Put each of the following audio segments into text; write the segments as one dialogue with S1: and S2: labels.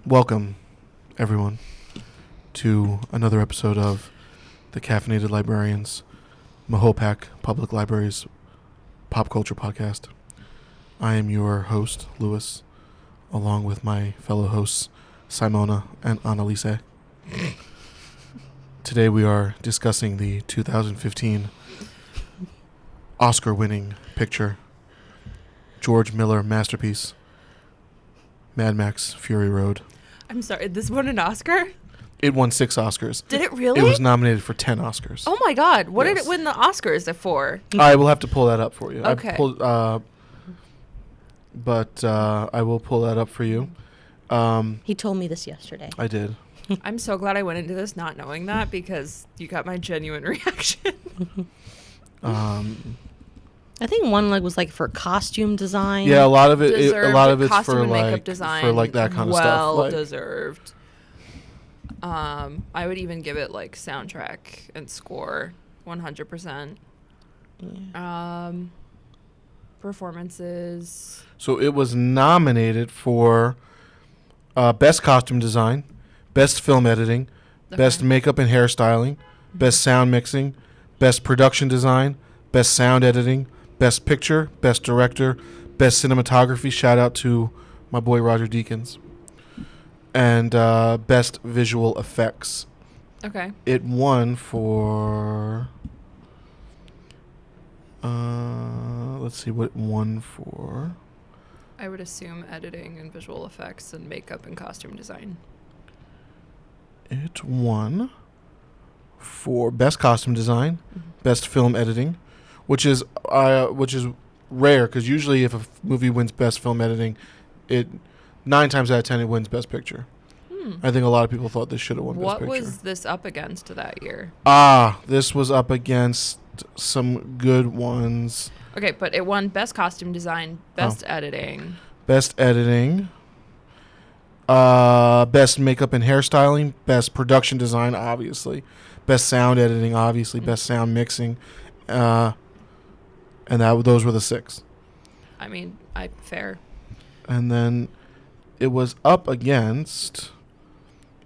S1: Welcome, everyone, to another episode of the Caffeinated Librarians, Mahopac Public Library's pop culture podcast. I am your host, Louis, along with my fellow hosts, Simona and Annalise. Today we are discussing the 2015 Oscar-winning picture, George Miller masterpiece, Mad Max Fury Road.
S2: I'm sorry, this won an Oscar?
S1: It won 6 Oscars.
S2: Did it really?
S1: It was nominated for 10 Oscars.
S2: Oh my God. What did
S1: Yes.
S2: it win the Oscars for?
S1: I will have to pull that up for you.
S2: Okay.
S1: I will pull that up for you.
S3: He told me this yesterday.
S1: I did.
S2: I'm so glad I went into this not knowing that because you got my genuine reaction.
S3: I think one leg was like for costume design.
S1: Yeah, a lot of it.
S2: Deserved.
S1: A lot of it's
S2: Costume
S1: for
S2: and makeup
S1: like
S2: design,
S1: for like that kind of stuff.
S2: Well
S1: Like,
S2: deserved. I would even give it like soundtrack and score, 100%.
S3: Yeah.
S2: Performances.
S1: so it was nominated for best costume design, best film editing, best
S2: Okay.
S1: makeup and hairstyling, best sound mixing, best production design, best sound editing, best picture, best director, best cinematography. Shout out to my boy Roger Deakins. And best visual effects.
S2: Okay.
S1: It won for. Let's see what it won for.
S2: I would assume editing and visual effects and makeup and costume design.
S1: It won for best costume design, best film editing, which is rare because usually if a movie wins best film editing, it 9 times out of 10 it wins best picture. I think a lot of people thought this should have won best
S2: What
S1: picture.
S2: was this up against that year?
S1: This was up against some good ones.
S2: Okay, but it won best costume design, best editing.
S1: Best editing, best makeup and hairstyling, best production design, obviously, best sound editing, obviously, best sound mixing, and those were the 6.
S2: I mean, fair.
S1: And then it was up against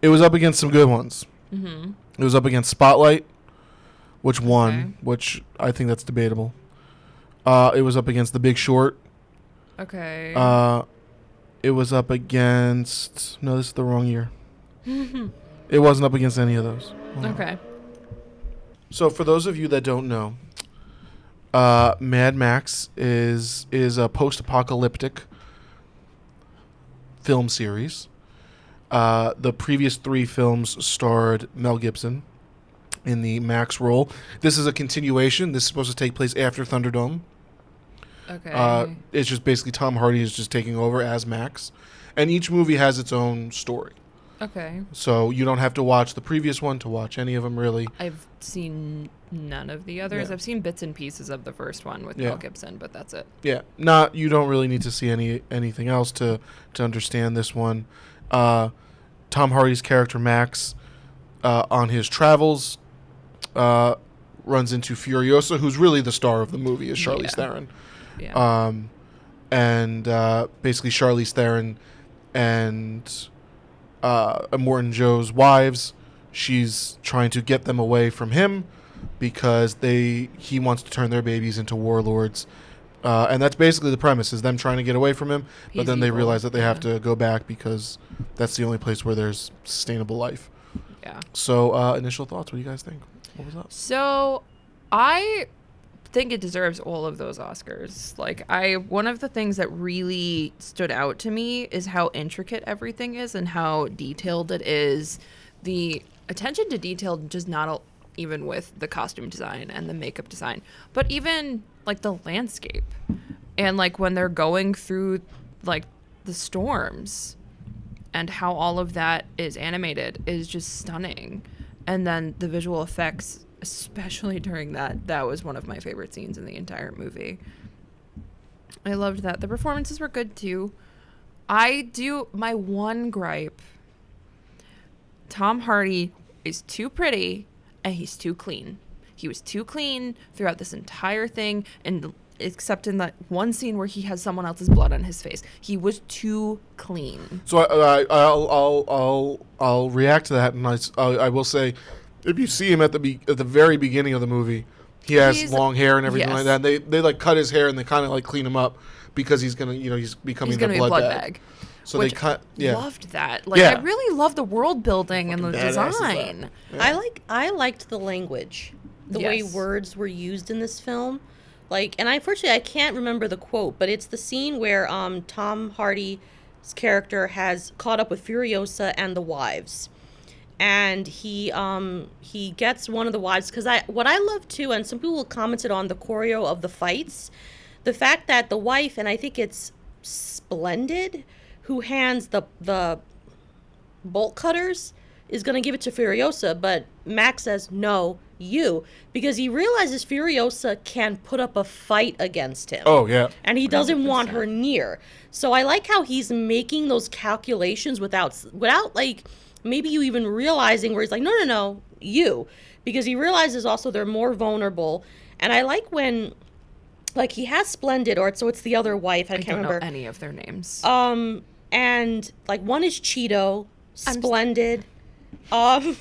S1: some good ones.
S2: Mm-hmm.
S1: It was up against Spotlight, which won,
S2: Okay.
S1: which I think that's debatable. It was up against The Big Short.
S2: Okay.
S1: It was up against... No, this is the wrong year. It wasn't up against any of those.
S2: Okay.
S1: So for those of you that don't know, Mad Max is a post-apocalyptic film series. The previous 3 films starred Mel Gibson in the Max role. This is a continuation. This is supposed to take place after Thunderdome.
S2: Okay.
S1: It's just basically Tom Hardy is just taking over as Max. And each movie has its own story.
S2: Okay.
S1: So you don't have to watch the previous one to watch any of them, really.
S2: I've seen none of the others.
S1: Yeah.
S2: I've seen bits and pieces of the first one with Mel Gibson, but that's it.
S1: Yeah. You don't really need to see anything else to understand this one. Tom Hardy's character, Max, on his travels, runs into Furiosa, who's really the star of the movie, is Charlize Theron.
S2: Yeah.
S1: And basically Charlize Theron and Immortan Joe's wives, she's trying to get them away from him because he wants to turn their babies into warlords. And that's basically the premise, is them trying to get away from him, but
S2: He's
S1: then they
S2: evil.
S1: realize that they have to go back because that's the only place where there's sustainable life.
S2: Yeah.
S1: So initial thoughts, what do you guys think? What was up?
S2: So I think it deserves all of those Oscars. Like, one of the things that really stood out to me is how intricate everything is and how detailed it is. The attention to detail, just not even with the costume design and the makeup design, but even like the landscape and like when they're going through like the storms and how all of that is animated is just stunning. And then the visual effects, especially during that was one of my favorite scenes in the entire movie. I loved that. The performances were good too. My one gripe, Tom Hardy is too pretty and he's too clean. He was too clean throughout this entire thing, and except in that one scene where he has someone else's blood on his face. He was too clean.
S1: So I'll react to that, and I will say, if you see him at the very beginning of the movie, he has
S2: He's-
S1: long hair and everything
S2: yes.
S1: like that. They like cut his hair and they kind of like clean him up because he's gonna he's becoming
S2: He's going
S1: a
S2: to be a
S1: blood
S2: blood
S1: bag.
S2: bag.
S1: So
S2: which
S1: they cut
S2: Loved that. Like
S1: Yeah.
S2: I really love the world building and the
S1: Fucking badass is that.
S2: design.
S1: Yeah.
S3: I liked the language, the way
S2: Yes.
S3: words were used in this film. Like, and unfortunately I can't remember the quote, but it's the scene where Tom Hardy's character has caught up with Furiosa and the wives. And he gets one of the wives, because what I love too, and some people commented on the choreo of the fights, the fact that the wife, and I think it's Splendid, who hands the bolt cutters, is going to give it to Furiosa, but Max says, no, you, because he realizes Furiosa can put up a fight against him.
S1: Oh yeah.
S3: And he doesn't want
S2: 100%.
S3: her near. So I like how he's making those calculations without like maybe you even realizing where he's like, no, you, because he realizes also they're more vulnerable. And I like when, like, he has Splendid, so it's the other wife. I can't
S2: don't
S3: remember
S2: know any of their names.
S3: and like one is Cheeto, Splendid. I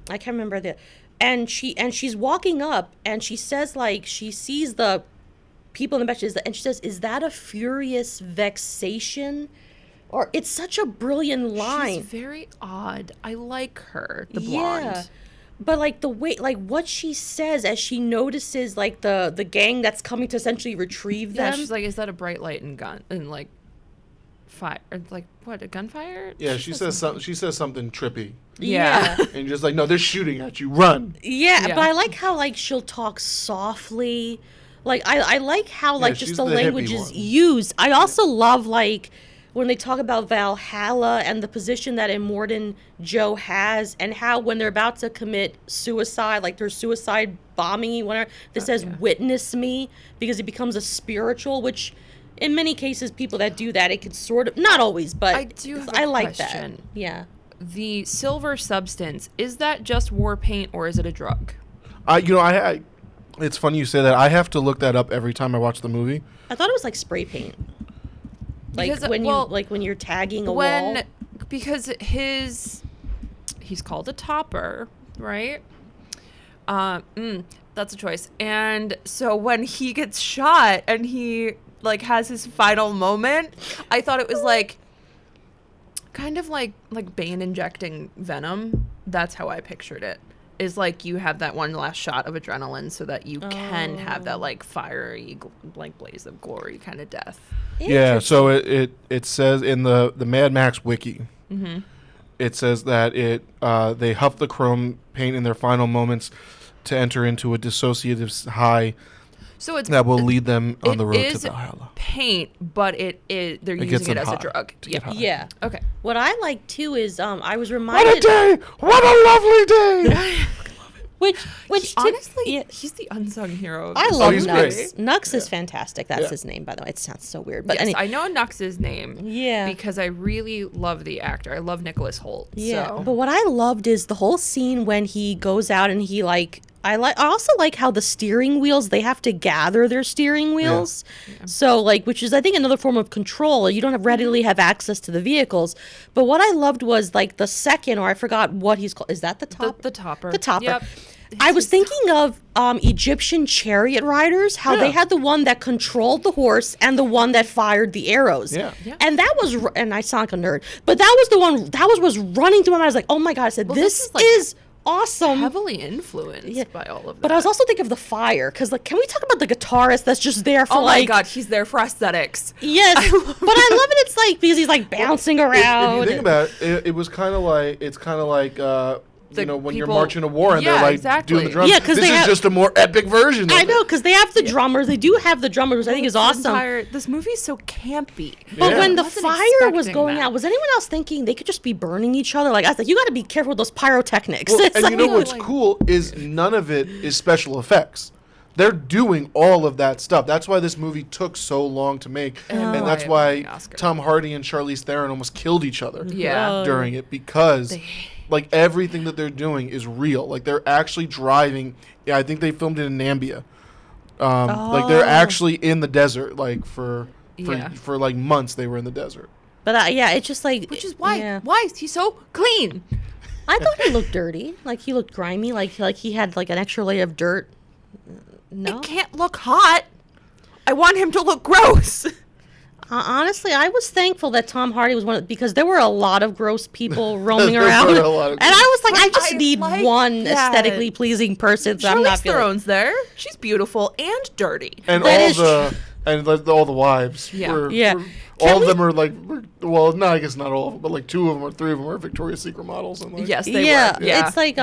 S3: can't remember and she's walking up and she says, like, she sees the people in the benches and she says, "Is that a furious vexation?" Or it's such a brilliant line.
S2: She's very odd. I like her, the blonde.
S3: Yeah. But like the way, like what she says as she notices like the gang that's coming to essentially retrieve
S2: Yeah,
S3: them.
S2: she's like, "Is that a bright light and gun and like fire? Like what? A gunfire?"
S1: Yeah, she says something trippy,
S2: Yeah.
S1: and just like, no, they're shooting at you, run.
S3: Yeah,
S2: Yeah.
S3: but I like how like she'll talk softly. Like I like how like
S1: she's
S3: just the
S1: the hippie
S3: language is
S1: one.
S3: used. I also love like when they talk about Valhalla and the position that Immortan Joe has, and how when they're about to commit suicide, like there's suicide bombing, whatever, that says
S2: yeah.
S3: "witness me," because it becomes a spiritual, which in many cases people that do that, it could sort of, not always, but
S2: I do have a
S3: I like
S2: question.
S3: that. Yeah.
S2: The silver substance, is that just war paint or is it a drug?
S1: I it's funny you say that. I have to look that up every time I watch the movie.
S3: I thought it was like spray paint. Like
S2: Because,
S3: when
S2: well,
S3: when you're tagging a wall.
S2: Because he's called a topper, right? That's a choice. And so when he gets shot and he like has his final moment, I thought it was like kind of like Bane injecting venom. That's how I pictured it. Is like you have that one last shot of adrenaline so that you can have that like fiery like blaze of glory kind of death.
S1: Yeah, so it says in the Mad Max wiki, it says that they huff the chrome paint in their final moments to enter into a dissociative high
S2: So it's
S1: that will lead them on the road
S2: is
S1: to Valhalla.
S2: paint, but they're
S1: It gets
S2: using it
S1: them
S2: as a
S1: high
S2: drug.
S1: to get high.
S3: Yeah.
S2: Okay.
S3: What I like too is I was
S1: What a
S3: reminded
S1: day! What a lovely day!
S3: which
S2: Honestly,
S3: yeah,
S2: he's the unsung hero. Of
S3: I
S2: this
S3: love
S1: he's
S2: movie.
S1: great.
S3: Nux. Nux is fantastic. That's
S1: Yeah.
S3: his name, by the way. It sounds so weird, but
S2: Yes,
S3: anyway,
S2: I know Nux's name.
S3: Yeah.
S2: Because I really love the actor. I love Nicholas Holt.
S3: yeah.
S2: So.
S3: But what I loved is the whole scene when he goes out and he like. I also like how the steering wheels, they have to gather their steering wheels. So like, which is I think another form of control. You don't have readily have access to the vehicles. But what I loved was like the second, or I forgot what he's called. Is that the top?
S2: the topper.
S3: The topper.
S2: Yep.
S3: I was thinking of Egyptian chariot riders, how they
S1: Yeah.
S3: had the one that controlled the horse and the one that fired the arrows.
S1: Yeah.
S2: Yeah.
S3: And that was, and I sound like a nerd, but that was the one, that was running through my mind. I was like, oh my God, I said,
S2: Well,
S3: this
S2: this is, like,
S3: is awesome.
S2: heavily influenced by all of that.
S3: But I was also thinking of the fire, because like, can we talk about the guitarist that's just there for
S2: oh
S3: like,
S2: my God, he's there for aesthetics.
S3: yes, but I love it. It's like, because he's like bouncing
S1: If
S3: around.
S1: you think about it, it was kind of like when you're
S2: people-
S1: marching to war and
S2: Yeah,
S1: they're like
S2: exactly.
S1: doing the drums.
S3: Yeah, 'cause
S1: this
S3: they
S1: is
S3: have-
S1: just a more epic version.
S3: I
S1: of
S3: know,
S1: it.
S3: because they have the drummers. They do have the drummers, which I think is awesome.
S2: This movie is so campy.
S3: But
S1: Yeah.
S3: when the
S2: Wasn't
S3: fire was
S2: expecting
S3: going
S2: that.
S3: out, was anyone else thinking they could just be burning each other? Like I was like, you got to be careful with those pyrotechnics.
S1: Well,
S3: It's
S1: and you know
S3: like-
S1: what's cool is none of it is special effects. They're doing all of that stuff. That's why this movie took so long to make, and
S2: why
S1: that's
S2: it
S1: why
S2: won the Oscar.
S1: Tom Hardy and Charlize Theron almost killed each other.
S2: Yeah.
S1: During it, because like everything that they're doing is real. Like they're actually driving. Yeah, I think they filmed it in Nambia, Like they're actually in the desert, like for
S2: Yeah.
S1: for like months they were in the desert.
S3: But yeah, it's just like,
S2: Which is why
S3: yeah.
S2: why is he so clean?
S3: I thought he looked dirty. Like he looked grimy. Like he had like an extra layer of dirt. No,
S2: It can't look hot. I want him to look gross.
S3: honestly, I was thankful that Tom Hardy was because there were a lot of gross people roaming
S1: There were
S3: around,
S1: a lot of
S3: and I was like, I just
S2: I
S3: need
S2: like
S3: one
S2: that.
S3: aesthetically pleasing person. So I'm not
S2: Charlize
S3: feeling.
S2: Theron's there. She's beautiful and dirty.
S1: And
S3: That
S1: all
S3: is
S1: the and like, all the wives
S2: Yeah.
S1: were,
S3: Yeah.
S1: were-
S3: Can
S1: all
S3: we-
S1: of them are like, well, no, I guess not all of them, but like 2 of them or 3 of them are Victoria's Secret models. And like,
S2: Yes, they
S3: Yeah,
S2: were. Yeah,
S3: it's like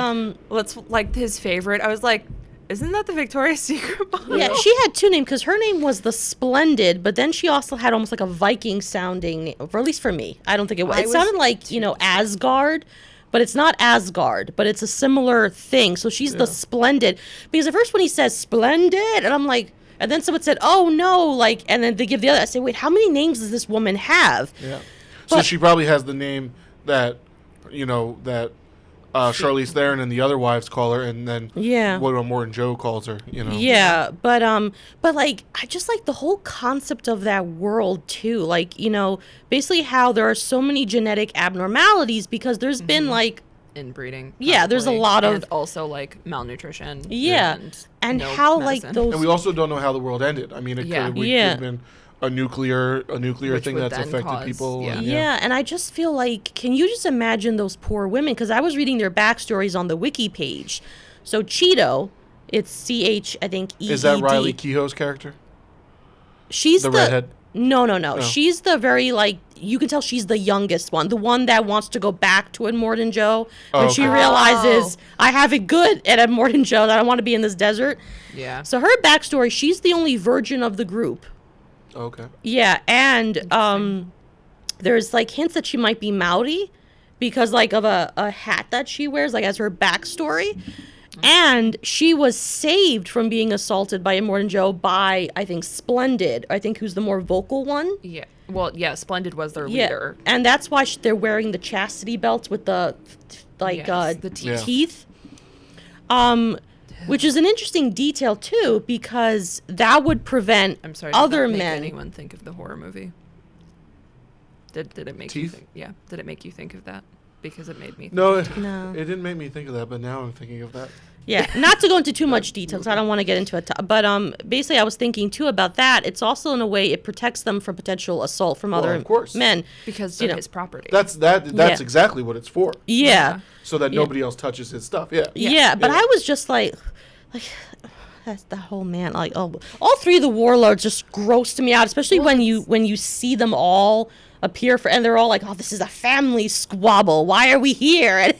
S2: Let's like his favorite. I was like, isn't that the Victoria's Secret model?
S3: Yeah, she had 2 names because her name was the Splendid, but then she also had almost like a Viking sounding name, or at least for me. I don't think it was.
S2: I
S3: It
S2: was
S3: sounded like, Asgard, but it's not Asgard, but it's a similar thing. So she's the Splendid. Because at first when he says Splendid, and I'm like, and then someone said, oh no, like, and then they give the other. I say, wait, how many names does this woman have?
S1: Yeah. So
S3: But-
S1: she probably has the name that, that Charlize Theron and the other wives call her, and then
S3: Yeah.
S1: what Morton Joe calls her.
S3: Yeah, but like I just like the whole concept of that world too. Like, basically how there are so many genetic abnormalities because there's been like
S2: Inbreeding.
S3: Yeah, there's a
S2: probably,
S3: lot of-
S2: and also like malnutrition.
S3: Yeah. And
S2: no
S3: how like
S2: medicine.
S3: those
S1: And we also don't know how the world ended. I mean, it
S2: Yeah.
S1: could
S3: Yeah.
S1: have been a nuclear
S2: Which
S1: thing
S2: would
S1: that's
S2: then
S1: affected
S2: cause-
S1: people.
S2: yeah.
S1: and,
S3: Yeah, and I just feel like, can you just imagine those poor women? Because I was reading their backstories on the wiki page. So Cheeto, it's CH, I think EED.
S1: Is that Riley Keough's character?
S3: She's
S1: The redhead?
S3: No.
S1: Oh.
S3: She's the very like you can tell she's the youngest one, the one that wants to go back to Immortan Joe when she
S1: okay.
S3: realizes I have it good at Immortan Joe that I want to be in this desert.
S2: Yeah.
S3: So her backstory, she's the only virgin of the group.
S1: Okay.
S3: Yeah, and there's like hints that she might be Maori because like of a hat that she wears, like as her backstory. And she was saved from being assaulted by Immortan Joe by, I think, Splendid, I think who's the more vocal one.
S2: Yeah. Well, yeah. Splendid was their
S3: Yeah,
S2: leader.
S3: and that's why they're wearing the chastity belts with the
S2: Yes, the teeth.
S1: Yeah.
S3: teeth. Which is an interesting detail too, because that would prevent
S2: I'm sorry. Did
S3: other
S2: that make
S3: men.
S2: anyone think of the horror movie? Did it make you
S1: Teeth?
S2: think? Yeah. Did it make you think of that? Because it made me.
S1: No,
S3: No.
S1: it didn't make me think of that, but now I'm thinking of that.
S3: Yeah, not to go into too much detail because I don't want to get into it. But basically, I was thinking too about that. It's also in a way it protects them from potential assault from other
S1: of course.
S3: men.
S2: Because
S3: You
S2: of
S3: know.
S2: his property.
S1: That's
S3: Yeah.
S1: exactly what it's for.
S3: Yeah,
S1: So that nobody else touches his stuff. Yeah.
S3: yeah. But
S1: Yeah.
S3: I was just like, that's the whole man. Like, oh, all 3 of the warlords just grossed me out, especially when you see them all appear and they're all like, oh, this is a family squabble. Why are we here? And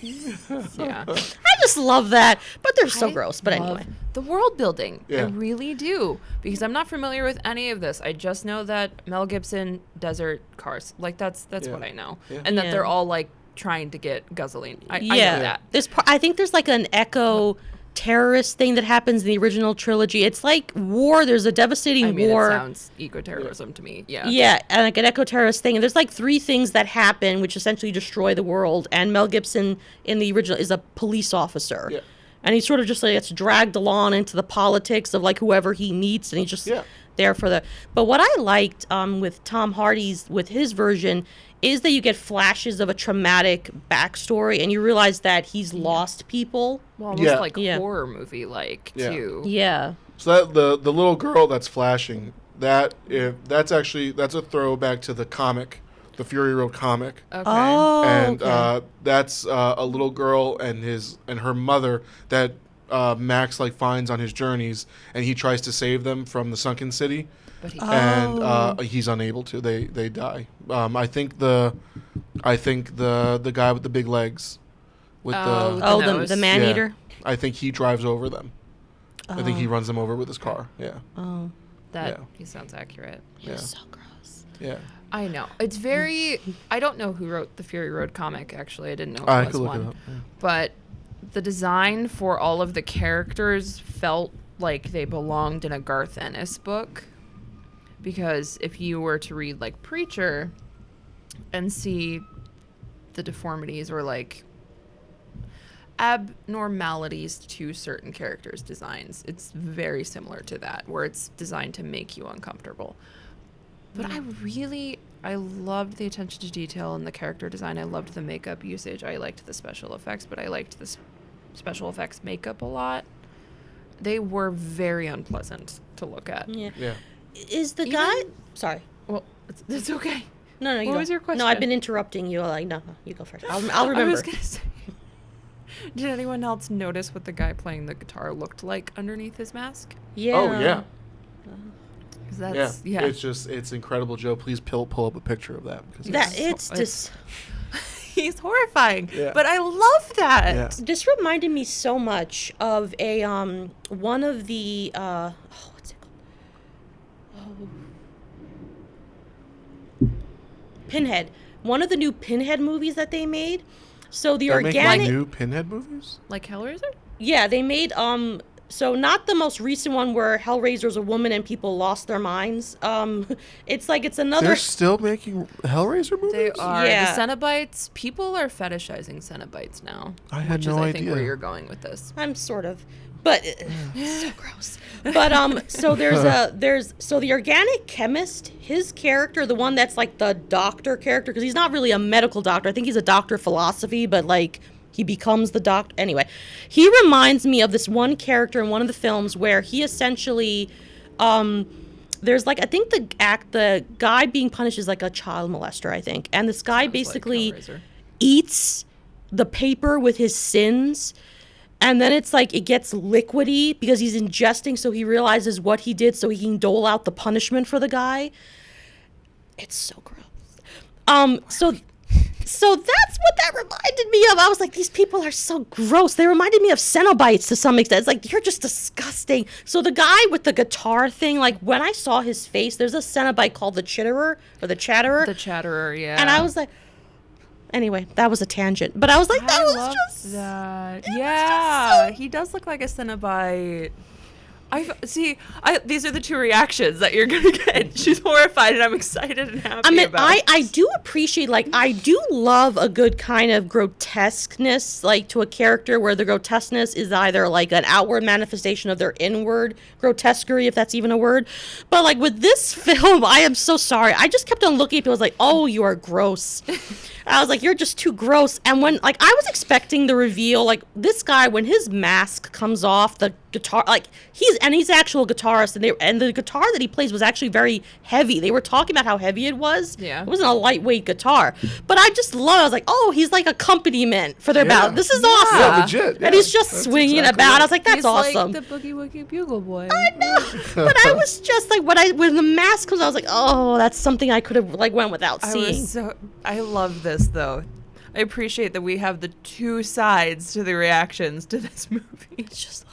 S2: Yeah.
S3: I just love that, but they're so
S2: I
S3: gross. But
S2: love
S3: anyway.
S2: the world building. I
S1: Yeah.
S2: really do. Because I'm not familiar with any of this. I just know that Mel Gibson desert cars. Like that's
S1: Yeah.
S2: what I know.
S1: Yeah.
S2: And that
S3: Yeah.
S2: they're all like trying to get guzzling. I know that.
S3: I think there's like an echo terrorist thing that happens in the original trilogy. It's like war. There's a devastating
S2: I mean,
S3: war.
S2: it sounds eco-terrorism to me. Yeah.
S3: Yeah, and like an eco terrorist thing. And there's like 3 things that happen which essentially destroy the world. And Mel Gibson in the original is a police officer.
S1: Yeah.
S3: And he sort of just like gets dragged along into the politics of like whoever he meets, and he's just
S1: Yeah.
S3: there for the. But what I liked with Tom Hardy's with his version is that you get flashes of a traumatic backstory, and you realize that he's lost people.
S2: Well, almost
S1: Yeah.
S2: like
S3: Yeah.
S2: horror movie like
S1: Yeah.
S2: too.
S3: Yeah.
S1: So that the little girl that's flashing, that's a throwback to the comic, the Fury Road comic.
S2: Okay.
S3: Oh.
S1: And
S3: okay.
S1: that's a little girl and her mother that Max like finds on his journeys, and he tries to save them from the sunken city,
S2: But he
S1: and he's unable to. They die. I think the guy with the big legs, with
S2: Oh,
S1: the
S3: Oh,
S2: nose.
S3: the man
S1: yeah,
S3: eater.
S1: I think he drives over them. I think he runs them over with his car. Yeah,
S3: Oh,
S2: that
S1: yeah.
S2: he sounds accurate.
S1: yeah,
S3: so gross.
S1: yeah.
S2: I know. It's very I don't know who wrote the Fury Road comic actually. I didn't know
S1: I
S2: it
S1: could
S2: was
S1: look
S2: one.
S1: it up. Yeah.
S2: But the design for all of the characters felt like they belonged in a Garth Ennis book. Because if you were to read like Preacher and see the deformities or like abnormalities to certain characters' designs. It's very similar to that, where it's designed to make you uncomfortable. But I loved the attention to detail and the character design. I loved the makeup usage. I liked the special effects, but I liked the special effects makeup a lot. They were very unpleasant to look at.
S3: Yeah.
S1: Yeah.
S3: Is the guy... Sorry.
S2: Well, it's okay.
S3: No, you
S2: What
S3: go.
S2: was your question?
S3: No, I've been interrupting you. Like, no, you go first. I'll remember.
S2: I was going to say, did anyone else notice what the guy playing the guitar looked like underneath his mask?
S3: Yeah.
S1: Oh, yeah.
S2: 'Cause that's, yeah.
S1: It's incredible, Joe. Please pull up a picture of that. Because
S3: It's just...
S2: He's horrifying.
S1: Yeah.
S2: But I love that.
S1: Yeah.
S3: This reminded me so much of a one of the what's it called? Pinhead. One of the new Pinhead movies that they made. So the
S1: They're making
S3: organic
S1: new Pinhead movies?
S2: Like Hellraiser?
S3: Yeah, they made so not the most recent one where Hellraiser's a woman and people lost their minds. It's another
S1: They're still making Hellraiser movies?
S2: They are.
S3: Yeah.
S2: The Cenobites, people are fetishizing Cenobites now.
S1: I had
S2: which
S1: no
S2: is, I
S1: idea.
S2: think, where you're going with this.
S3: I'm sort of, but so gross. But so so the organic chemist, his character, the one that's like the doctor character, because he's not really a medical doctor. I think he's a doctor of philosophy, but like he becomes the doctor. Anyway, he reminds me of this one character in one of the films where he essentially, there's like I think the guy being punished is like a child molester, I think, and this guy
S2: Sounds
S3: basically
S2: like Hellraiser.
S3: eats the paper with his sins. And then it's like it gets liquidy because he's ingesting, so he realizes what he did so he can dole out the punishment for the guy. It's so gross. So that's what that reminded me of. I was like, these people are so gross. They reminded me of Cenobites to some extent. It's like, you're just disgusting. So the guy with the guitar thing, like when I saw his face, there's a Cenobite called the Chitterer or the Chatterer.
S2: The Chatterer, yeah.
S3: And I was like, anyway, that was a tangent. But I was like, that
S2: I
S3: was
S2: love
S3: just...
S2: that.
S3: was
S2: Yeah,
S3: just
S2: he does look like a Cenobite. These are the two reactions that you're gonna get. She's horrified, and I'm excited and happy.
S3: I mean,
S2: about
S3: I do appreciate, like, I do love a good kind of grotesqueness, like, to a character where the grotesqueness is either, like, an outward manifestation of their inward grotesquerie, if that's even a word. But, like, with this film, I am so sorry. I just kept on looking at people. I was like, oh, you are gross. I was like, you're just too gross. And when, like, I was expecting the reveal, like, this guy, when his mask comes off, the guitar, like, he's actual guitarist, and the guitar that he plays was actually very heavy. They were talking about how heavy it was.
S2: Yeah.
S3: It wasn't a lightweight guitar. But I just love it. I was like, oh, he's like accompaniment for their ballad. This is awesome.
S1: Yeah, legit.
S3: And he's just
S1: That's
S3: swinging
S1: exactly
S3: about.
S1: it.
S3: I was like, that's
S2: He's
S3: awesome.
S2: like the Boogie Woogie Bugle Boy.
S3: I know. But I was just like, when the mask comes, I was like, oh, that's something I could have like went without seeing.
S2: I love this though. I appreciate that we have the two sides to the reactions to this movie.
S3: It's just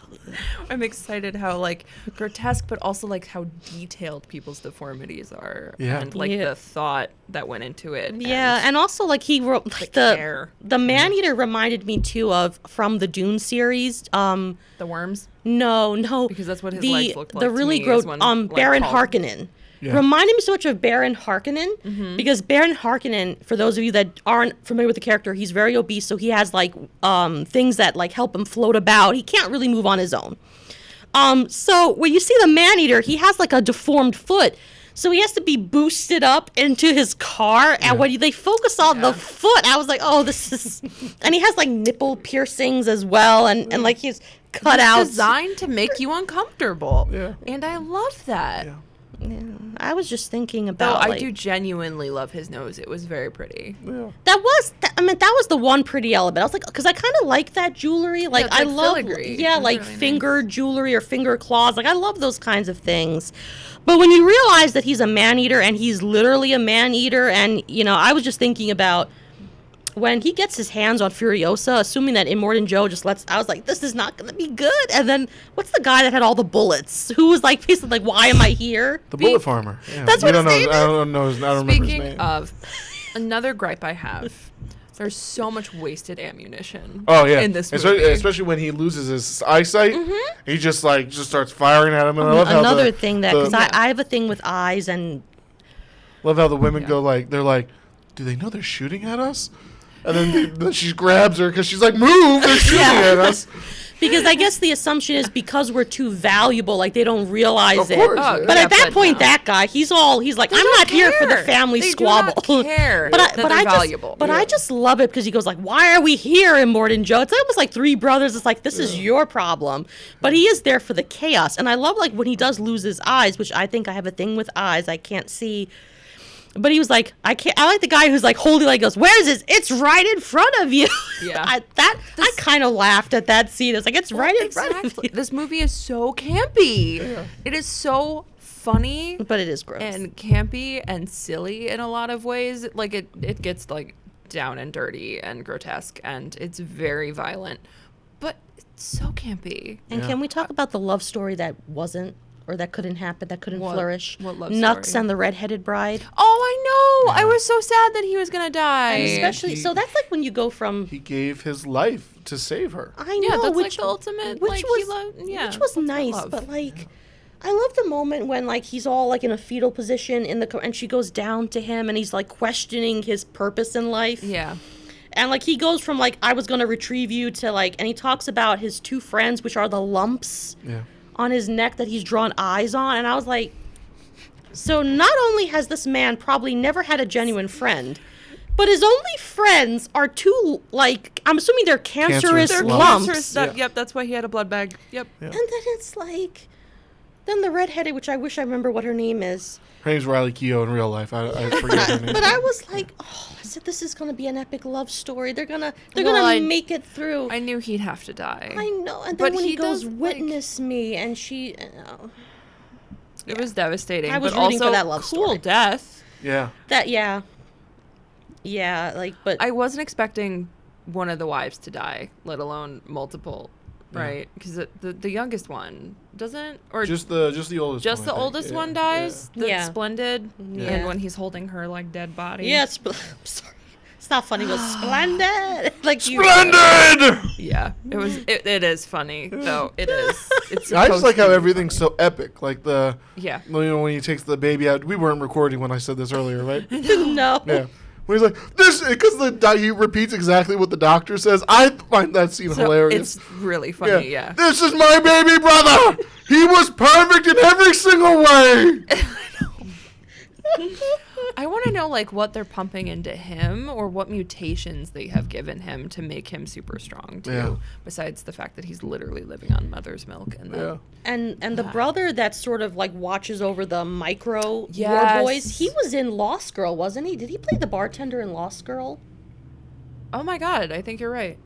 S2: I'm excited how like grotesque, but also like how detailed people's deformities are,
S1: Yeah.
S2: and like
S3: Yeah.
S2: the thought that went into it.
S3: Yeah, and also like he wrote like
S2: care.
S3: the Man-Eater reminded me too of from the Dune series.
S2: The worms,
S3: No,
S2: because that's what his
S3: the
S2: legs looked like.
S3: the
S2: to
S3: really
S2: me,
S3: gross
S2: is when, like,
S3: Baron
S2: Paul-
S3: Harkonnen.
S1: Yeah.
S3: Reminded me so much of Baron Harkonnen because Baron Harkonnen, for those of you that aren't familiar with the character, he's very obese, so he has like things that like help him float about. He can't really move on his own. So when you see the Man-Eater, he has like a deformed foot. So he has to be boosted up into his car, and when they focus on the foot, I was like, "Oh, this is." And he has like nipple piercings as well, and like he's cut out.
S2: designed to make you uncomfortable.
S1: Yeah.
S2: And I love that.
S1: Yeah.
S3: Yeah. I was just thinking
S2: Though
S3: about.
S2: I
S3: like,
S2: do genuinely love his nose. It was very pretty.
S1: Yeah.
S3: that was the one pretty element. I was like, because I kind of like that jewelry. Like
S2: it's
S3: I
S2: like
S3: love,
S2: filigree.
S3: yeah,
S2: It's
S3: like
S2: really
S3: finger jewelry or finger claws. Like I love those kinds of things. But when you realize that he's a man-eater and he's literally a man-eater, and I was just thinking about when he gets his hands on Furiosa, assuming that Immortan Joe just I was like, this is not going to be good. And then what's the guy that had all the bullets? Who was like basically like, why am I here?
S1: The bullet farmer. Yeah.
S3: That's what his name is?
S1: I don't know. I don't remember his
S2: Speaking
S1: name.
S2: of, another gripe I have, there's so much wasted ammunition.
S1: Oh yeah,
S2: in this movie.
S1: especially when he loses his eyesight, he just starts firing at him. And I love how
S3: Another thing that, because
S1: the-
S3: I have a thing with eyes and
S1: love how the women
S2: Yeah.
S1: go like they're like, do they know they're shooting at us? And then she grabs her because she's like, move, they're shooting at us.
S3: Because I guess the assumption is because we're too valuable, like they don't realize
S1: Of
S3: it.
S1: course.
S2: Oh,
S3: But
S2: yeah,
S3: at that
S2: but
S3: point,
S2: no.
S3: that guy, he's like, I'm
S2: don't
S3: not here for the
S2: care.
S3: family
S2: They
S3: squabble.
S2: do not care
S3: but
S2: that
S3: but
S2: they're
S3: I
S2: valuable.
S3: Just, but I just love it because he goes like, why are we here, Immortan Joe? It's almost like three brothers. It's like, this is your problem. But he is there for the chaos. And I love like when he does lose his eyes, which I think I have a thing with eyes. I can't see. But he was like, I like the guy who's like holding, like goes, where is this? It's right in front of you.
S2: Yeah.
S3: I kind of laughed at that scene. It's like, it's right in front of you.
S2: This movie is so campy.
S1: Yeah.
S2: It is so funny
S3: But it is gross.
S2: and campy and silly in a lot of ways. Like it gets like down and dirty and grotesque and it's very violent. But it's so campy.
S3: And
S1: Yeah.
S3: can we talk about the love story that wasn't, or that couldn't happen, that couldn't flourish?
S2: what love
S3: Nux
S2: story?
S3: and the redheaded bride.
S2: Oh, I know. I
S1: Yeah.
S2: was so sad that he was gonna die.
S3: And especially, so that's like when you go from,
S1: He gave his life to save her.
S3: I know,
S2: Yeah, that's like
S3: which,
S2: the ultimate,
S3: which
S2: like,
S3: was,
S2: he loved- yeah,
S3: which was
S2: ultimate
S3: nice,
S2: love.
S3: but like, I love the moment when like he's all like in a fetal position and she goes down to him and he's like questioning his purpose in life.
S2: Yeah.
S3: And like he goes from like, I was gonna retrieve you to like, and he talks about his two friends, which are the lumps
S1: Yeah.
S3: on his neck that he's drawn eyes on. And I was like, so not only has this man probably never had a genuine friend, but his only friends are two, like, I'm assuming they're cancerous
S1: They're
S3: lumps.
S2: Cancerous stuff.
S1: Yeah.
S2: Yep, that's why he had a blood bag. Yep.
S1: Yeah.
S3: And then it's like, then the redheaded, which I wish I remember what her name is.
S1: Her name's Riley Keough in real life. I forget her name.
S3: But I was like, oh, I said, this is going to be an epic love story. They're
S2: Well,
S3: gonna make it through.
S2: I knew he'd have to die.
S3: I know. And
S2: But
S3: then when he
S2: he
S3: goes,
S2: does, like-
S3: witness me, and she,
S2: It was devastating.
S3: I was
S2: but
S3: rooting for
S2: also
S3: that love
S2: cool
S3: story.
S2: death.
S1: Yeah.
S3: that, yeah. Yeah, like, but.
S2: I wasn't expecting one of the wives to die, let alone multiple,
S1: Yeah.
S2: right? Because the youngest one doesn't, or
S1: Just the oldest
S2: just
S1: one,
S2: the
S1: I think.
S2: oldest
S1: Yeah,
S2: one dies.
S3: yeah.
S2: The
S3: Yeah.
S2: Splendid,
S3: Yeah.
S2: and when he's holding her like dead body.
S3: Yeah, I'm sorry. It's not funny. It was splendid. Like you.
S1: Splendid!
S2: Yeah, it was. It is funny though. It is. It's.
S1: I just like
S2: supposed to
S1: how
S2: be
S1: everything's
S2: funny.
S1: so epic. Like
S2: Yeah.
S1: you know, when he takes the baby out. We weren't recording when I said this earlier, right?
S3: No.
S1: Yeah. When he's like, this, because he repeats exactly what the doctor says. I find that scene
S2: So
S1: hilarious.
S2: it's really funny. Yeah.
S1: This is my baby brother. He was perfect in every single way.
S2: I want to know like what they're pumping into him or what mutations they have given him to make him super strong too.
S1: Yeah.
S2: Besides the fact that he's literally living on mother's milk and then
S1: Yeah.
S3: And the brother that sort of like watches over the micro war
S2: Yes.
S3: boys, he was in Lost Girl, wasn't he? Did he play the bartender in Lost Girl?
S2: Oh my god, I think you're right.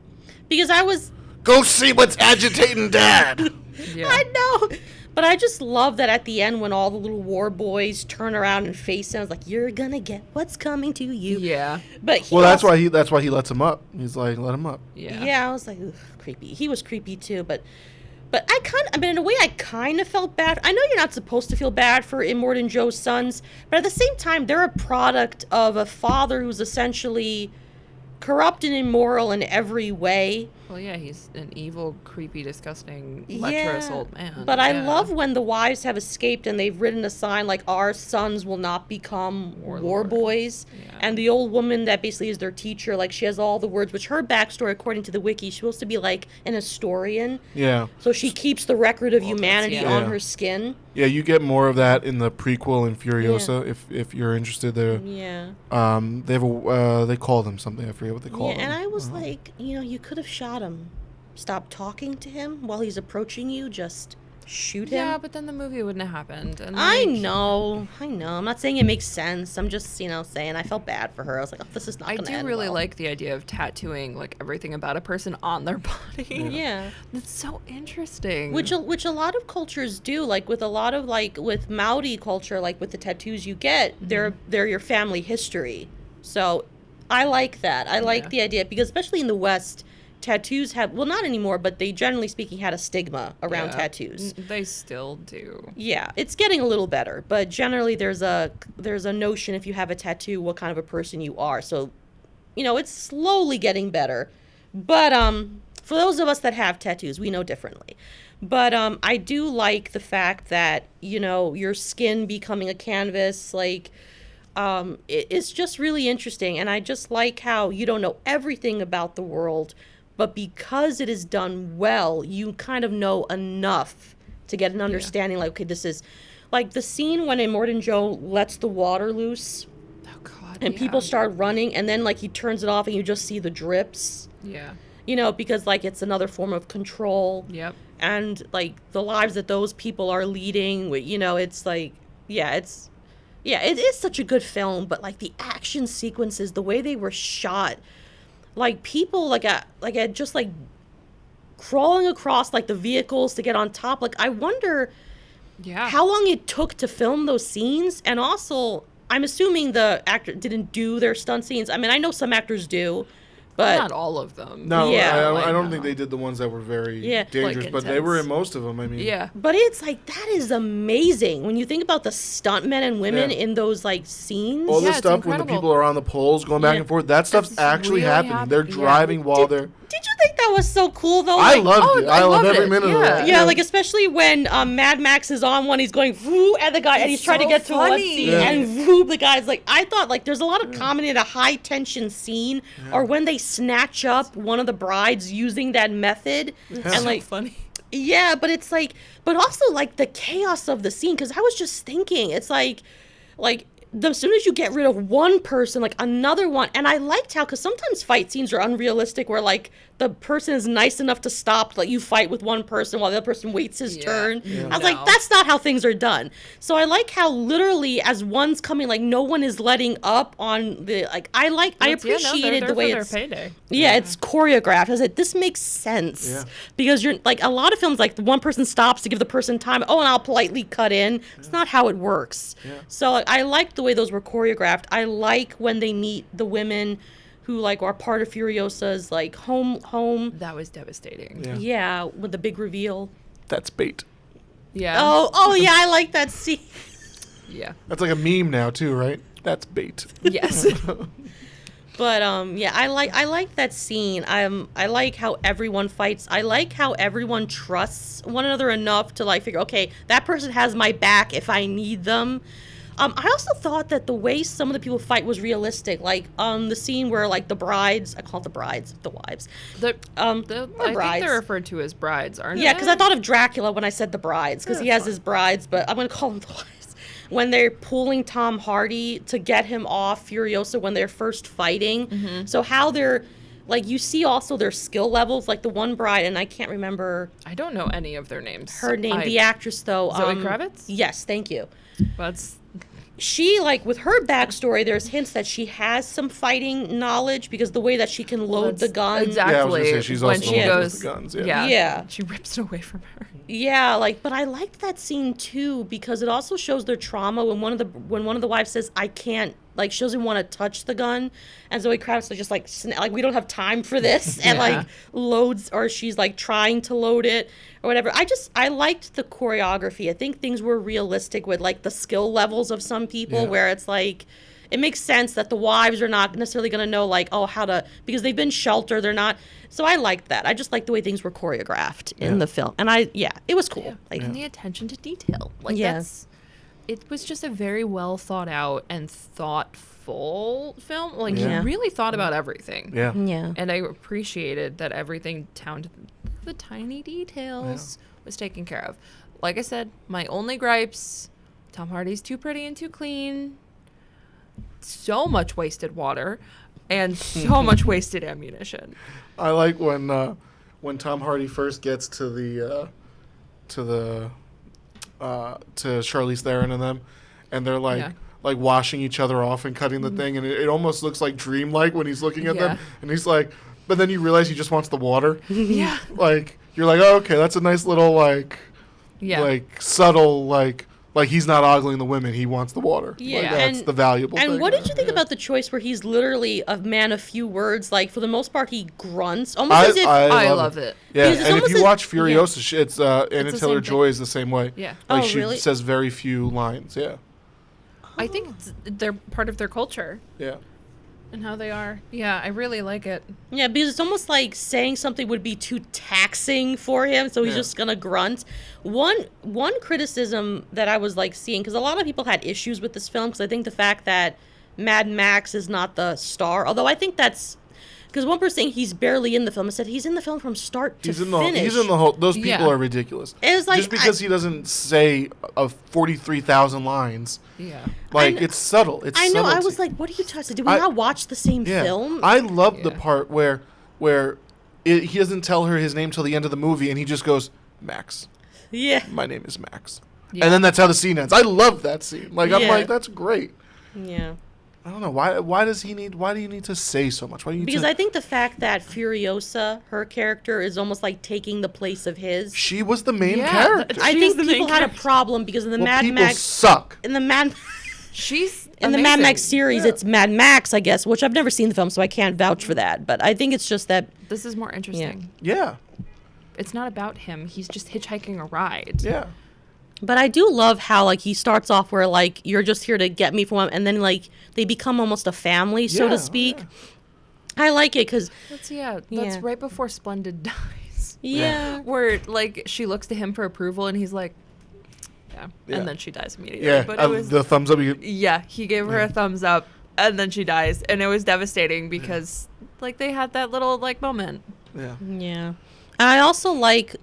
S3: Because I was,
S1: Go see what's agitating Dad.
S2: Yeah.
S3: I know. But I just love that at the end when all the little war boys turn around and face him, I was like, you're gonna get what's coming to you.
S2: Yeah.
S3: But he
S1: Well, that's
S3: also-
S1: why he lets him up. He's like, let him up.
S2: Yeah.
S3: Yeah, I was like, ugh, creepy. He was creepy too, but I mean, in a way, I kind of felt bad. I know you're not supposed to feel bad for Immortan Joe's sons, but at the same time, they're a product of a father who's essentially corrupt and immoral in every way.
S2: Well, yeah, he's an evil, creepy, disgusting, lecherous old man.
S3: But I
S2: Yeah.
S3: love when the wives have escaped and they've written a sign like, our sons will not become war
S2: Warlords.
S3: boys.
S2: Yeah.
S3: And the old woman that basically is their teacher, like she has all the words, which her backstory, according to the wiki, she's supposed to be like an historian.
S1: Yeah.
S3: So she keeps the record of humanity
S2: yeah.
S3: on
S1: Yeah.
S3: her skin.
S1: Yeah, you get more of that in the prequel in Furiosa if you're interested. There,
S3: Yeah.
S1: they have a they call them something. I forget what they call
S3: Yeah,
S1: them.
S3: and I was like, you could have shot him. Stop talking to him while he's approaching you. Just shoot him.
S2: Yeah, but then the movie wouldn't have happened. And
S3: I
S2: like,
S3: know. I'm not saying it makes sense. I'm just, saying I felt bad for her. I was like, oh, this is not
S2: I
S3: going to
S2: do
S3: end
S2: really
S3: well.
S2: like the idea of tattooing like everything about a person on their body.
S3: Yeah.
S2: That's so interesting.
S3: Which a lot of cultures do, like with a lot of like with Maori culture, like with the tattoos you get, they're your family history. So I like that. I like
S2: Yeah.
S3: the idea because especially in the West, tattoos have, well, not anymore, but they generally speaking had a stigma around
S2: Yeah.
S3: tattoos.
S2: They still do.
S3: Yeah, it's getting a little better, but generally there's a notion if you have a tattoo what kind of a person you are. So, it's slowly getting better. But for those of us that have tattoos, we know differently. But I do like the fact that, your skin becoming a canvas, like It's just really interesting. And I just like how you don't know everything about the world, but because it is done well, you kind of know enough to get an understanding. Like, okay, this is like the scene when Immortan Joe lets the water loose.
S2: Oh God.
S3: And people start running, and then like he turns it off, and you just see the drips.
S2: Yeah.
S3: You know, because like it's another form of control.
S2: Yep.
S3: And like the lives that those people are leading, you know, it's like, it is such a good film. But like the action sequences, the way they were shot, like people like just like crawling across like the vehicles to get on top. Like I wonder how long it took to film those scenes, and also. I'm assuming the actor didn't do their stunt scenes. I mean, I know some actors do, but
S2: not all of them.
S1: No,
S3: Yeah.
S1: I don't think they did the ones that were very dangerous,
S2: Like
S1: but they were
S2: intense.
S1: in most of them. I mean,
S2: Yeah.
S3: but it's like that is amazing when you think about the stuntmen and women in those like scenes.
S1: all the
S2: it's
S1: stuff when the
S2: incredible.
S1: people are on the poles going back and forth, that stuff's
S2: It's
S1: actually
S2: really
S1: happening. They're
S2: yeah.
S1: driving while they're.
S3: Did you think that was so cool though?
S1: I
S3: Like,
S1: loved it. I love
S2: loved
S1: every
S2: it.
S1: minute of
S2: Yeah.
S1: that.
S3: yeah, like especially when Mad Max is on one, he's going whoo at the guy, and he's trying to
S2: so
S3: get to one
S2: funny.
S3: scene,
S1: Yeah.
S3: and whoo, the guy's like, I thought like there's a lot of comedy in a high tension scene, or when they snatch up one of the brides using that method, and
S2: So
S3: like
S2: funny.
S3: yeah, but it's like, but also like the chaos of the scene, because I was just thinking, it's like as soon as you get rid of one person, like another one, and I liked how, because sometimes fight scenes are unrealistic, where like the person is nice enough to stop, like you fight with one person while the other person waits his turn. I was like,
S2: No.
S3: that's not how things are done. So I like how literally as one's coming, like no one is letting up on the, like I appreciated the way it's
S2: payday.
S3: yeah, it's choreographed. I was like, this makes sense.
S1: Yeah.
S3: Because you're like, a lot of films, like, the one person stops to give the person time. Oh, and I'll politely cut in. It's not how it works.
S1: Yeah.
S3: So like, I like the way those were choreographed. I like when they meet the women who, like, are part of Furiosa's, like, home.
S2: That was devastating.
S1: Yeah.
S3: Yeah, with the big reveal.
S1: That's bait.
S2: Yeah.
S3: Oh, yeah, I like that scene.
S2: Yeah.
S1: That's like a meme now too, right? That's bait.
S2: Yes.
S3: But yeah, I like that scene. I like how everyone fights. I like how everyone trusts one another enough to like figure, okay, that person has my back if I need them. I also thought that the way some of the people fight was realistic. Like the scene where like the brides, I call it the brides, the wives.
S2: I think
S3: brides.
S2: they're referred to as brides, aren't they?
S3: Yeah, because I thought of Dracula when I said the brides, because he has his brides, but I'm gonna call them the wives. When they're pulling Tom Hardy to get him off Furiosa when they're first fighting.
S2: Mm-hmm.
S3: So how they're, like, you see also their skill levels. Like the one bride, and I can't remember
S2: I don't know any of their names.
S3: her name, the actress though.
S2: Zoe Kravitz?
S3: Yes, thank you.
S2: That's
S3: She, like, with her backstory, there's hints that she has some fighting knowledge, because the way that she can load the gun.
S2: Exactly.
S1: Yeah, I was gonna say, she's
S2: when
S1: also
S2: she
S1: the one with
S2: goes,
S1: the guns,
S3: Yeah.
S2: She rips it away from her.
S3: Yeah, like, but I liked that scene too, because it also shows their trauma when one of the wives says, I can't, like, she doesn't want to touch the gun, and Zoe Kravitz is just like we don't have time for this, and like loads, or she's like trying to load it or whatever. I liked the choreography. I think things were realistic with like the skill levels of some people,
S1: Yeah.
S3: where it's like, it makes sense that the wives are not necessarily going to know, like, oh, how to, because they've been sheltered. They're not. So I liked that. I just liked the way things were choreographed in the film. And it was cool. Like,
S2: And the attention to detail. Like,
S3: Yeah.
S2: it was just a very well thought out and thoughtful film. Like,
S1: Yeah.
S2: you really thought about everything.
S1: Yeah.
S3: yeah.
S2: And I appreciated that everything down to the tiny details was taken care of. Like I said, my only gripes, Tom Hardy's too pretty and too clean. So much wasted water and so much wasted ammunition.
S1: I like when Tom Hardy first gets to Charlize Theron and them, and they're like
S2: Yeah.
S1: like washing each other off and cutting the thing, and it almost looks like dreamlike when he's looking at them,
S2: Yeah.
S1: and he's like, but then you realize he just wants the water.
S2: Yeah.
S1: Like you're like, oh, okay, that's a nice little like subtle like he's not ogling the women, he wants the water.
S3: Yeah.
S1: Like, that's
S3: And-
S1: the valuable thing.
S3: And what did you think about the choice where he's literally a man of few words? Like, for the most part, he grunts. Almost as if...
S2: I love it.
S1: Yeah,
S3: Because it's
S1: and if
S3: almost
S1: you
S3: as-
S1: watch Furiosa, it's Anna
S2: the
S1: Taylor
S2: same
S1: Joy is the same way.
S2: Yeah.
S1: Like
S3: Oh,
S1: she
S3: really?
S1: says very few lines. Yeah,
S2: I think they're part of their culture.
S1: yeah.
S2: and how they are. Yeah, I really like it.
S3: Yeah, because it's almost like saying something would be too taxing for him, so he's
S1: Yeah.
S3: just gonna grunt. One criticism that I was like seeing, because a lot of people had issues with this film, because I think the fact that Mad Max is not the star, although I think that's because one person saying he's barely in the film. I said he's in the film from start to finish.
S1: He's in the whole. Those people
S2: Yeah.
S1: are ridiculous.
S3: It was like,
S1: just because he doesn't say 43,000 lines.
S2: Yeah.
S1: Like,
S3: kn-
S1: it's subtle. It's
S3: I know. I
S1: subtlety.
S3: was like, what are you talking? Did we
S1: I-
S3: not watch the same
S1: Yeah.
S3: film?
S1: I love the
S2: Yeah.
S1: part where he doesn't tell her his name till the end of the movie, and he just goes, Max.
S3: yeah.
S1: My name is Max.
S2: Yeah.
S1: And then that's how the scene ends. I love that scene. Like, I'm
S3: Yeah.
S1: like, that's great.
S3: Yeah.
S1: I don't know why do you need to say so much? Why do you need
S3: Because
S1: to,
S3: I think the fact that Furiosa, her character, is almost like taking the place of his.
S1: she was the main
S2: Yeah,
S1: character.
S2: th-
S3: I
S2: She's
S3: think
S2: the main
S3: people had a
S2: character.
S3: problem because in the
S1: well,
S3: Mad
S1: people
S3: Max
S1: suck.
S3: in the Mad
S2: She's
S3: in the Mad Max
S2: amazing.
S3: series,
S1: Yeah.
S3: it's Mad Max, I guess, which I've never seen the film, so I can't vouch for that. But I think it's just that.
S2: This is more interesting.
S1: Yeah,
S2: It's not about him. He's just hitchhiking a ride.
S1: yeah.
S3: But I do love how like he starts off where like you're just here to get me from, and then like they become almost a family, so
S1: Yeah,
S3: to speak.
S1: yeah.
S3: I like it because
S2: That's That's
S3: Yeah.
S2: right before Splendid dies.
S3: yeah.
S2: Where like she looks to him for approval, and he's like, yeah,
S1: Yeah.
S2: and then she dies immediately.
S1: Yeah,
S2: But it was
S1: the thumbs up.
S2: yeah, he gave her a thumbs up, and then she dies, and it was devastating because like they had that little like moment.
S1: Yeah.
S3: Yeah. And I also like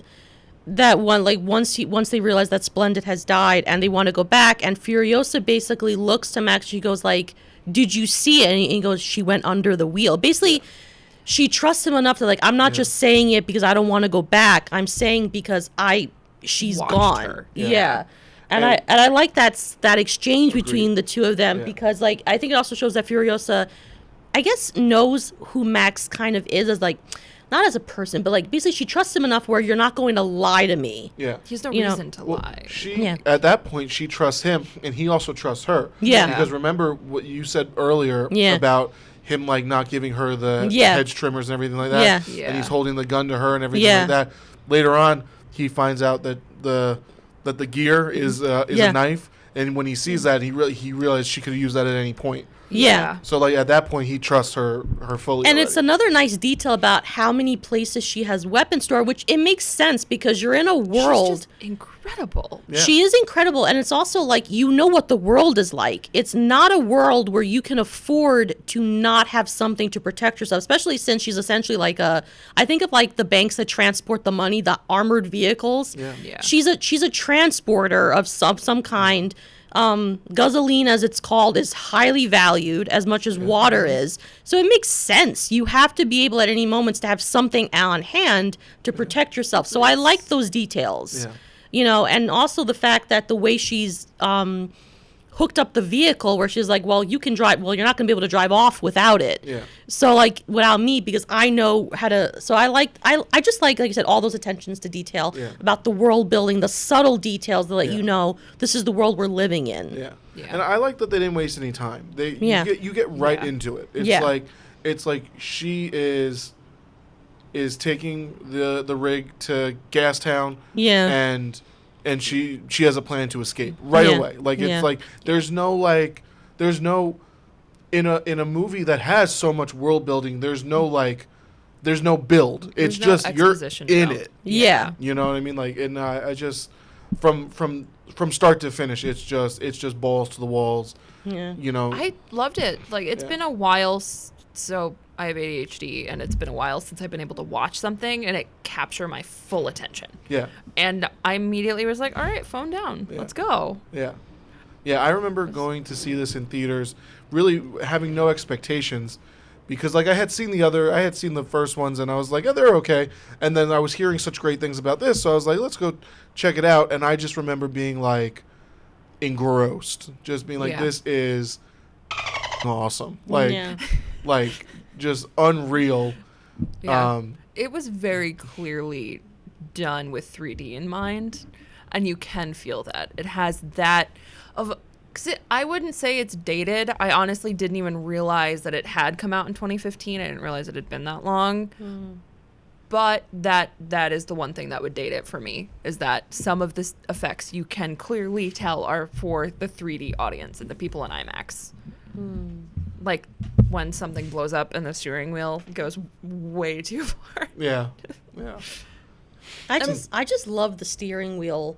S3: that one, like once they realize that Splendid has died and they want to go back, and Furiosa basically looks to Max, she goes like, did you see it? And he goes, she went under the wheel. Basically, she trusts him enough to like, I'm not just saying it because I don't want to go back. I'm saying because she's
S2: Watched
S3: gone.
S2: her.
S3: Yeah.
S1: Yeah.
S3: And
S1: And-
S3: I like that exchange between
S1: Agreed.
S3: the two of them
S1: Yeah.
S3: because like I think it also shows that Furiosa, I guess, knows who Max kind of is as like, not as a person, but like basically she trusts him enough where you're not going to lie to me.
S1: Yeah.
S2: He's no
S3: You know,
S2: reason to
S1: Well,
S2: lie.
S3: Yeah.
S1: At that point, she trusts him, and he also trusts her.
S3: Yeah.
S1: Because remember what you said earlier
S3: Yeah.
S1: about him like not giving her the
S3: Yeah.
S1: hedge trimmers and everything like that.
S3: Yeah.
S2: Yeah.
S1: And he's holding the gun to her and everything
S3: Yeah.
S1: like that. Later on, he finds out that the gear is
S3: Yeah.
S1: a knife, and when he sees that, he realized she could have used that at any point.
S3: Yeah.
S1: So like at that point, he trusts her fully.
S3: And it's
S1: already.
S3: another nice detail about how many places she has weapons stored, which it makes sense because you're in a
S2: She's
S3: world.
S2: just incredible.
S1: Yeah.
S3: She is incredible, and it's also like you know what the world is like. It's not a world where you can afford to not have something to protect yourself, especially since she's essentially like I think of like the banks that transport the money, the armored vehicles.
S1: Yeah.
S2: Yeah.
S3: She's a transporter of some kind. Gasoline, as it's called, is highly valued as much as water is. So it makes sense. You have to be able at any moments to have something on hand to protect yourself. So I like those details.
S1: Yeah.
S3: You know, and also the fact that the way she's hooked up the vehicle where she's like, well, you can drive. Well, you're not going to be able to drive off without it.
S1: Yeah.
S3: So like without me, because I know how to. So I just like you said, all those attentions to detail
S1: Yeah.
S3: about the world building, the subtle details that let
S1: Yeah.
S3: you know this is the world we're living in.
S1: Yeah.
S2: Yeah.
S1: And I like that they didn't waste any time.
S3: Yeah.
S1: You get right
S2: Yeah.
S1: into it. It's
S3: Yeah.
S1: like she is taking the rig to Gastown.
S3: Yeah.
S1: And she has a plan to escape right
S3: Yeah.
S1: away. Like it's
S3: Yeah.
S1: like there's no in a movie that has so much world building, there's no build. It's
S2: There's no
S1: just you're
S2: exposition
S1: in
S2: built.
S1: it.
S3: Yeah.
S1: You know what I mean? Like, and I just from start to finish, it's just balls to the walls.
S3: Yeah.
S1: You know,
S2: I loved it. Like it's
S1: Yeah.
S2: been a while. So I have ADHD, and it's been a while since I've been able to watch something and it capture my full attention.
S1: yeah,
S2: And I immediately was like, "All right, phone down,
S1: Yeah.
S2: let's go."
S1: yeah. I remember going to see this in theaters, really having no expectations, because like I had seen the first ones, and I was like, oh, they're okay. And then I was hearing such great things about this, so I was like, let's go check it out. And I just remember being like engrossed, just being like,
S2: Yeah.
S1: this is awesome, like
S3: Yeah.
S1: like just unreal.
S2: Yeah. It was very clearly done with 3D in mind, and you can feel that. It has that of... Cause I wouldn't say it's dated. I honestly didn't even realize that it had come out in 2015. I didn't realize it had been that long. But that is the one thing that would date it for me, is that some of the effects you can clearly tell are for the 3D audience and the people in IMAX. Like when something blows up and the steering wheel goes way too far.
S1: Yeah.
S3: I just love the steering wheel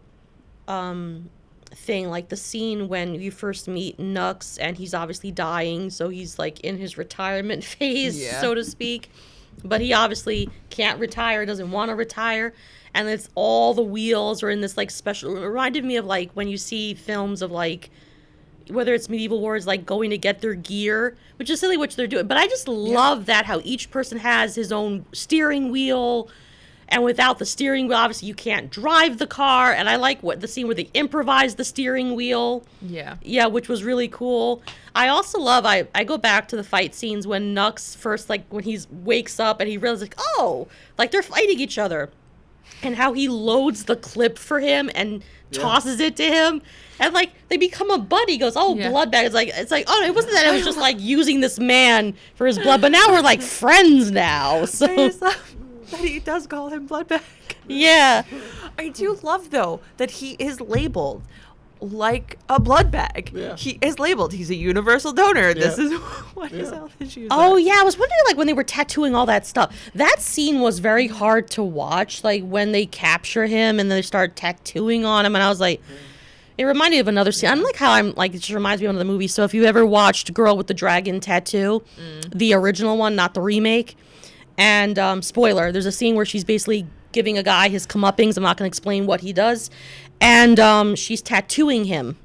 S3: thing, like the scene when you first meet Nux and he's obviously dying, so he's like in his retirement phase, so to speak. But he obviously can't retire, doesn't want to retire. And it's all the wheels are in this like special. It reminded me of like when you see films of like, whether it's medieval wars, like going to get their gear, which is silly, which they're doing. But I just love that how each person has his own steering wheel. And without the steering wheel, obviously you can't drive the car. And I like the scene where they improvised the steering wheel. Yeah, which was really cool. I also love, I go back to the fight scenes when Nux first, like when he wakes up and he realizes, like, oh, like they're fighting each other. And how he loads the clip for him and tosses it to him. And like they become a buddy. He goes, oh, blood bag. It's like, oh, it wasn't that. It was just like using this man for his blood. But now we're like friends now. So
S2: that he does call him blood bag.
S3: Yeah.
S2: I do love though that he is labeled like a blood bag.
S1: Yeah.
S2: He is labeled. He's a universal donor. This is what his health issues
S3: Oh
S2: are.
S3: yeah, I was wondering like when they were tattooing all that stuff. That scene was very hard to watch. Like when they capture him and they start tattooing on him, and I was like, it reminded me of another scene. I'm like how I'm like it just reminds me of another movie. So if you ever watched Girl with the Dragon Tattoo, the original one, not the remake, and spoiler, there's a scene where she's basically giving a guy his comeuppings. I'm not going to explain what he does. And she's tattooing him.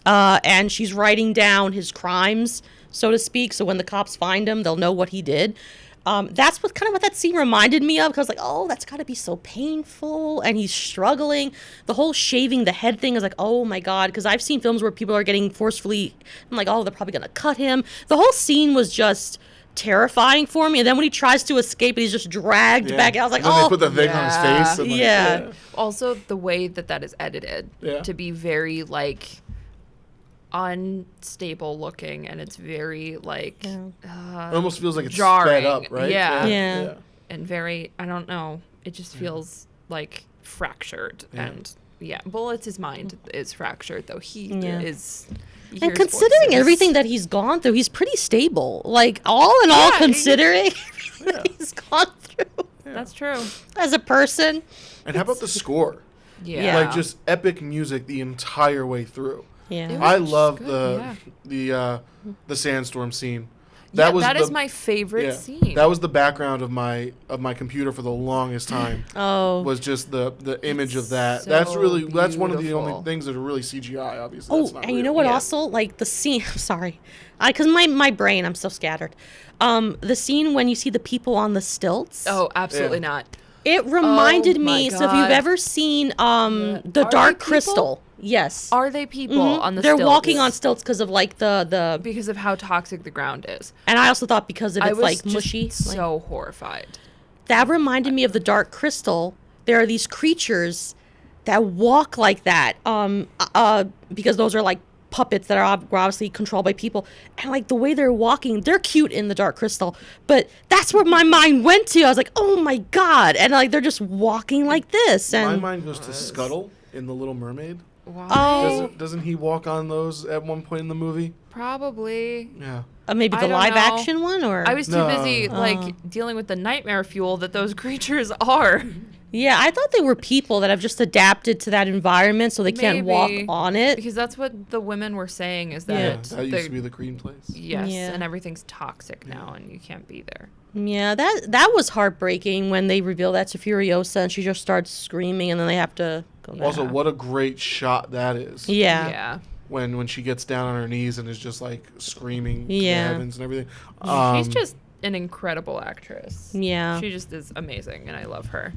S3: And she's writing down his crimes, so to speak. So when the cops find him, they'll know what he did. That's what that scene reminded me of. Because like, oh, that's got to be so painful. And he's struggling. The whole shaving the head thing is like, oh my God. Because I've seen films where people are getting forcefully, I'm like, oh, they're probably going to cut him. The whole scene was just terrifying for me. And then when he tries to escape, he's just dragged back. I was like,
S1: and then
S3: oh.
S1: they put the thing on his face. And, like,
S2: Also, the way that is edited to be very like unstable looking, and it's very like
S1: it almost feels like it's
S2: jarring.
S1: sped up, right?
S3: Yeah.
S2: And very, I don't know. It just feels like fractured and. Yeah, Bullet's his mind is fractured, though he is.
S3: And considering everything that he's gone through, he's pretty stable. Like, all in all, considering everything that he's gone through.
S2: That's true.
S3: As a person.
S1: And how about the score?
S2: Yeah.
S1: Like, just epic music the entire way through.
S3: Yeah.
S1: I love the sandstorm scene.
S2: That is my favorite scene.
S1: That was the background of my computer for the longest time. Was just the image of that.
S2: So
S1: That's one of the only
S2: beautiful.
S1: things that are really CGI. Obviously.
S3: Oh,
S1: That's not
S3: and you
S1: real.
S3: know what? Also, like the scene. I'm sorry, because my brain, I'm so scattered. The scene when you see the people on the stilts.
S2: Oh, absolutely not.
S3: It reminded
S2: my
S3: me. So if
S2: God.
S3: you've ever seen the
S2: Are they
S3: Dark
S2: people?
S3: Crystal, yes.
S2: Are they people on the
S3: They're
S2: stilts?
S3: walking on stilts because of like the.
S2: Because of how toxic the ground is.
S3: And I also thought because of
S2: I
S3: it's
S2: was
S3: like
S2: just
S3: mushy.
S2: so horrified.
S3: That reminded me of the Dark Crystal. There are these creatures that walk like that, because those are like puppets that are obviously controlled by people, and like the way they're walking, they're cute in the Dark Crystal, but that's where my mind went to. I was like, oh my God, and like they're just walking like this, and
S1: My mind goes to Scuttle in The Little Mermaid.
S2: Why?
S3: Oh.
S1: Doesn't he walk on those at one point in the movie?
S2: Probably.
S1: Yeah.
S3: Maybe
S2: I
S3: the
S2: don't
S3: live
S2: know.
S3: action one, or
S2: I was too
S1: No.
S2: busy like dealing with the nightmare fuel that those creatures are.
S3: yeah, I thought they were people that have just adapted to that environment, so they can't walk
S2: Maybe.
S3: on it.
S2: Because that's what the women were saying is
S1: Yeah.
S2: that
S1: That used to be the Green Place.
S2: yes,
S3: Yeah.
S2: and everything's toxic now, and you can't be there.
S3: Yeah, that was heartbreaking when they reveal that to Furiosa, and she just starts screaming, and then they have to go back.
S1: Also, what a great shot that is.
S3: Yeah.
S2: Yeah.
S1: When she gets down on her knees and is just like screaming to the
S3: Yeah.
S1: heavens and everything.
S2: She's just an incredible actress.
S3: Yeah.
S2: She just is amazing, and I love her.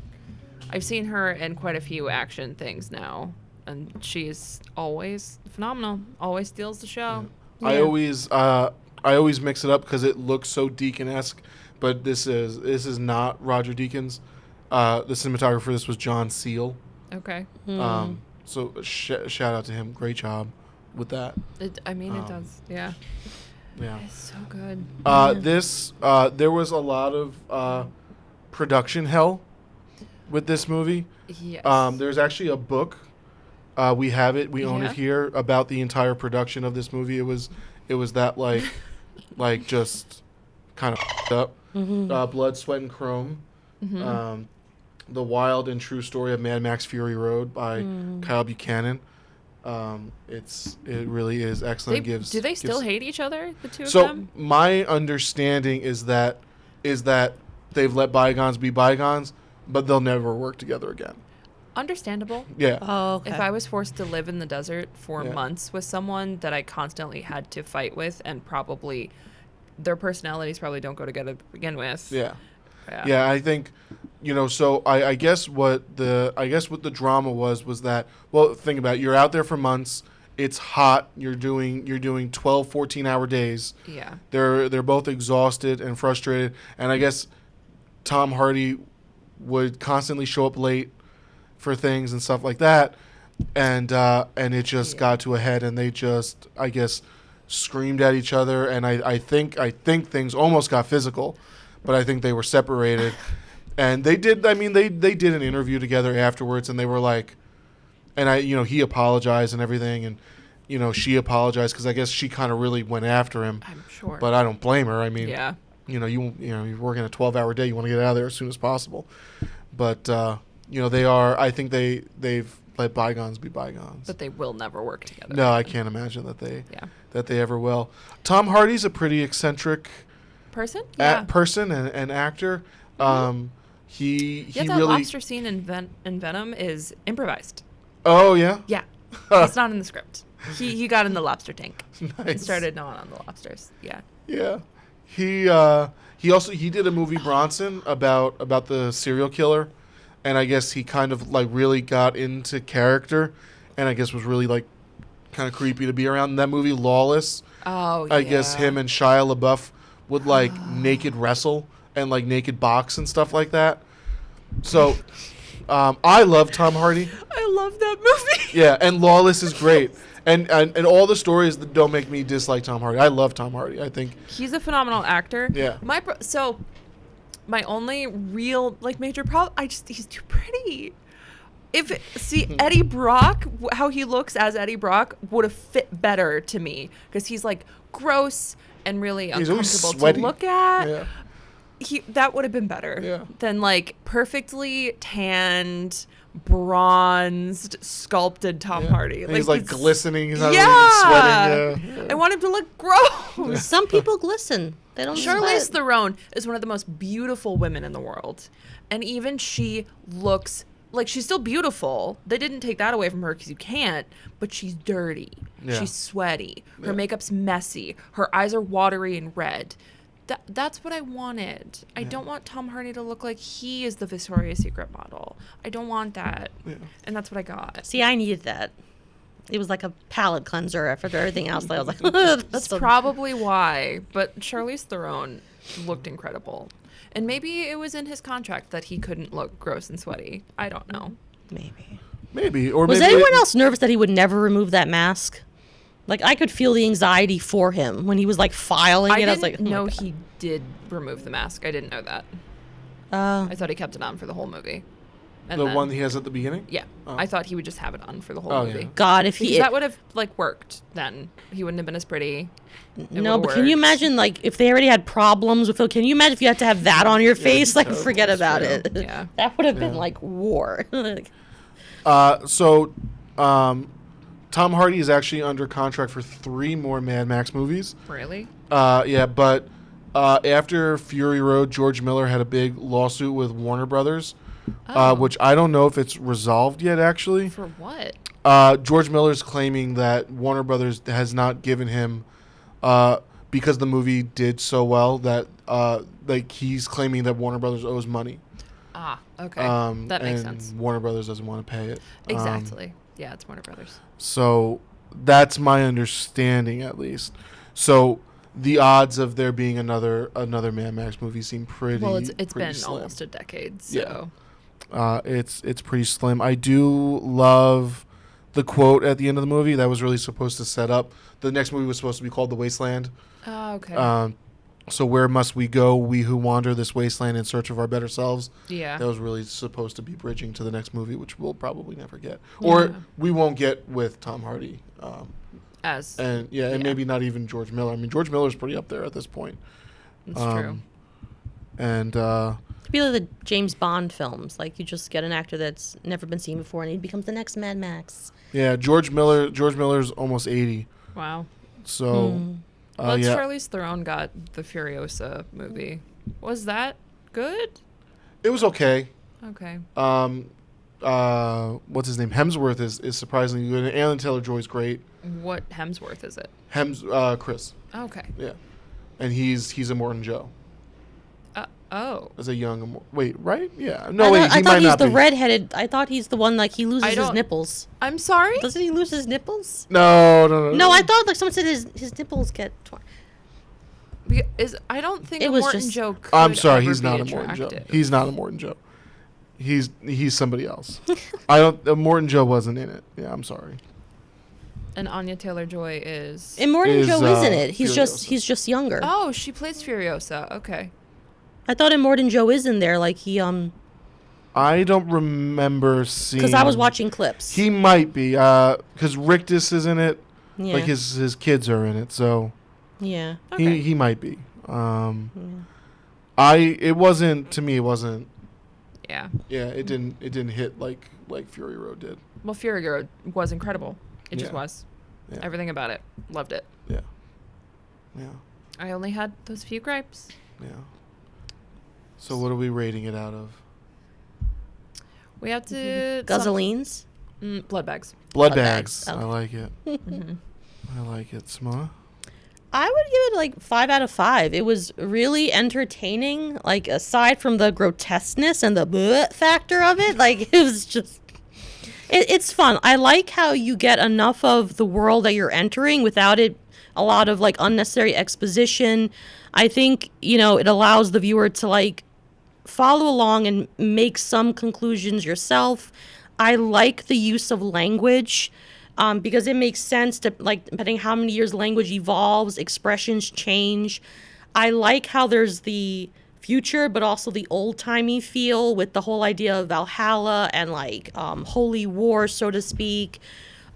S2: I've seen her in quite a few action things now, and she's always phenomenal. Always steals the show.
S1: I always mix it up because it looks so Deacon-esque, but this is not Roger Deakins. The cinematographer for this was John Seal.
S2: Okay.
S1: So shout out to him. Great job with that.
S2: It does. Yeah.
S1: Yeah.
S2: It's so good.
S1: There was a lot of production hell with this movie.
S2: Yes.
S1: There's actually a book. We have it. We own
S2: Yeah.
S1: it here about the entire production of this movie. It was that like just kind of up. Blood, Sweat, and Chrome. The Wild and True Story of Mad Max Fury Road by Kyle Buchanan. It really is excellent.
S2: Do they still hate each other, the two of
S1: so
S2: them?
S1: my understanding is that they've let bygones be bygones, but they'll never work together again.
S2: Understandable.
S1: Yeah.
S3: Oh, okay.
S2: If I was forced to live in the desert for
S1: Yeah.
S2: months with someone that I constantly had to fight with, and probably their personalities probably don't go together to begin with.
S1: Yeah. Yeah, I think, so I guess what the drama was that, well, think about it. You're out there for months. It's hot. You're doing 12, 14-hour days.
S2: Yeah.
S1: They're both exhausted and frustrated. And I guess Tom Hardy would constantly show up late for things and stuff like that. And it just got to a head, and they just, I guess, screamed at each other. And I think things almost got physical, but I think they were separated. And they did an interview together afterwards, and they were like, and he apologized and everything, and she apologized because I guess she kind of really went after him.
S2: I'm sure.
S1: But I don't blame her. I mean,
S2: yeah.
S1: You're working a 12-hour day, you want to get out of there as soon as possible. But I think they've let bygones be bygones.
S2: But they will never work together.
S1: No, I can't imagine that they ever will. Tom Hardy's a pretty eccentric
S2: person
S1: and actor. He
S2: that
S1: really
S2: lobster scene in Venom is improvised.
S1: Oh yeah.
S2: Yeah, it's not in the script. He got in the lobster tank
S1: Nice.
S2: and started gnawing on the lobsters. Yeah.
S1: Yeah. He did a movie Bronson about the serial killer, and I guess he kind of like really got into character, and I guess was really like kind of creepy to be around. In that movie Lawless,
S2: Oh,
S1: I guess him and Shia LaBeouf would like naked wrestle and like naked box and stuff like that. So I love Tom Hardy.
S2: I love that movie.
S1: Yeah, and Lawless is great. And all the stories that don't make me dislike Tom Hardy. I love Tom Hardy. I think
S2: He's a phenomenal actor.
S1: Yeah.
S2: My only real major problem, he's too pretty. Eddie Brock, how he looks as Eddie Brock would have fit better to me because he's like gross and really
S1: He's always
S2: uncomfortable
S1: sweaty.
S2: to look at.
S1: Yeah.
S2: That would have been better
S1: Yeah.
S2: than like perfectly tanned, bronzed, sculpted Tom Hardy.
S1: And he's like
S2: it's-
S1: glistening. He's not really sweating. Yeah.
S2: I want him to look gross.
S3: Some people glisten. They don't.
S2: Charlize
S3: sweat.
S2: Theron is one of the most beautiful women in the world. And even she looks like she's still beautiful. They didn't take that away from her because you can't, but she's dirty.
S1: Yeah.
S2: She's sweaty. Her makeup's messy. Her eyes are watery and red. That's what I wanted. I don't want Tom Hardy to look like he is the Victoria's Secret model. I don't want that. Yeah. And that's what I got.
S3: See, I needed that. It was like a palate cleanser after everything else. I was like,
S2: That's probably why. But Charlize Theron looked incredible. And maybe it was in his contract that he couldn't look gross and sweaty. I don't know.
S1: Maybe. Or
S3: Was
S1: maybe
S3: anyone else nervous that he would never remove that mask? Like, I could feel the anxiety for him when he was like filing it. I was like,
S2: didn't
S3: oh my
S2: know
S3: God.
S2: he did remove the mask. I didn't know that. I thought he kept it on for the whole movie. And
S1: the
S2: then-
S1: one he has at the beginning?
S2: Yeah, I thought he would just have it on for the whole
S1: Oh,
S2: movie.
S1: yeah.
S3: God, if
S2: Because
S3: he
S2: that would have worked. Then he wouldn't have been as pretty. It
S3: no,
S2: would've
S3: but can you
S2: worked.
S3: imagine like if they already had problems with? Can you imagine if you had to have that on your face? Like,
S1: terrible.
S3: forget
S1: It's
S3: about
S1: true.
S3: it.
S2: Yeah.
S3: That would have been like war.
S1: Tom Hardy is actually under contract for 3 more Mad Max movies.
S2: Really?
S1: Yeah, but after Fury Road, George Miller had a big lawsuit with Warner Brothers, which I don't know if it's resolved yet, actually.
S2: For what?
S1: George Miller's claiming that Warner Brothers has not given him, because the movie did so well, that he's claiming that Warner Brothers owes money.
S2: Ah, okay. That makes
S1: and
S2: sense.
S1: Warner Brothers doesn't want to pay it.
S2: Exactly. Yeah, it's Warner Brothers.
S1: So that's my understanding, at least. So the odds of there being another Mad Max movie seem pretty.
S2: Well, it's
S1: pretty
S2: been
S1: slim.
S2: almost a decade, so
S1: It's pretty slim. I do love the quote at the end of the movie that was really supposed to set up. The next movie was supposed to be called The Wasteland.
S2: Oh, okay.
S1: So where must we go, we who wander this wasteland in search of our better selves?
S2: Yeah.
S1: That was really supposed to be bridging to the next movie, which we'll probably never get. Or we won't get with Tom Hardy. And maybe not even George Miller. I mean, George Miller's pretty up there at this point.
S2: It's true.
S1: And
S3: It'd be like the James Bond films. Like, you just get an actor that's never been seen before, and he becomes the next Mad Max.
S1: yeah, George Miller's almost 80.
S2: Wow.
S1: So,
S2: Well,
S1: yeah,
S2: Charlize Theron got the Furiosa movie. Was that good?
S1: it was okay.
S2: Okay.
S1: What's his name? Hemsworth is surprisingly good. And Alan Taylor-Joy's great.
S2: What Hemsworth is it?
S1: Chris.
S2: Okay.
S1: Yeah, and he's Immortan Joe
S2: Oh.
S1: as a young. Wait, right? Yeah.
S3: I
S1: No, wait.
S3: thought,
S1: He
S3: I
S1: might
S3: thought he's
S1: not
S3: the
S1: be.
S3: redheaded. I thought he's the one, like, he loses
S2: I
S3: his
S2: don't-
S3: nipples.
S2: I'm sorry?
S3: Doesn't he lose his nipples?
S1: No.
S3: No, I thought, like, someone said his nipples get torn.
S2: I don't think
S3: It was
S2: Morton
S3: just-
S2: Joe could
S1: I'm sorry.
S2: ever
S1: He's
S2: be
S1: not Immortan Joe.
S2: attractive.
S1: He's not Immortan Joe. He's somebody else. I don't. Immortan Joe wasn't in it. Yeah, I'm sorry.
S2: And Anya Taylor-Joy is...
S3: Immortan
S1: Is,
S3: Joe is in it.
S1: Furiosa.
S3: He's just younger.
S2: Oh, she plays Furiosa. Okay.
S3: I thought Immortan Joe is in there. Like, he
S1: I don't remember seeing.
S3: because I was watching clips.
S1: He might be. Because Rictus is in it.
S3: yeah.
S1: Like his kids are in it, so
S3: yeah.
S2: Okay.
S1: he might be. It wasn't to me. It wasn't.
S2: Yeah.
S1: Yeah, it didn't hit like Fury Road did.
S2: Well, Fury Road was incredible. It just
S1: Yeah.
S2: was.
S1: Yeah.
S2: Everything about it. Loved it.
S1: Yeah. Yeah.
S2: I only had those few gripes.
S1: Yeah. So what are we rating it out of?
S2: We have to...
S3: Guzzolines.
S2: blood bags.
S1: Blood
S3: Blood
S1: bags.
S3: bags.
S1: I
S3: Okay.
S1: like it. I like it, Sma.
S3: I would give it like 5 out of 5. It was really entertaining. Like, aside from the grotesqueness and the bleh factor of it, like, it was just... It's fun. I like how you get enough of the world that you're entering without it a lot of, like, unnecessary exposition. I think, it allows the viewer to, like, follow along and make some conclusions yourself. I like the use of language because it makes sense to, like, depending how many years language evolves, expressions change. I like how there's the future, but also the old-timey feel with the whole idea of Valhalla and, like, holy war, so to speak.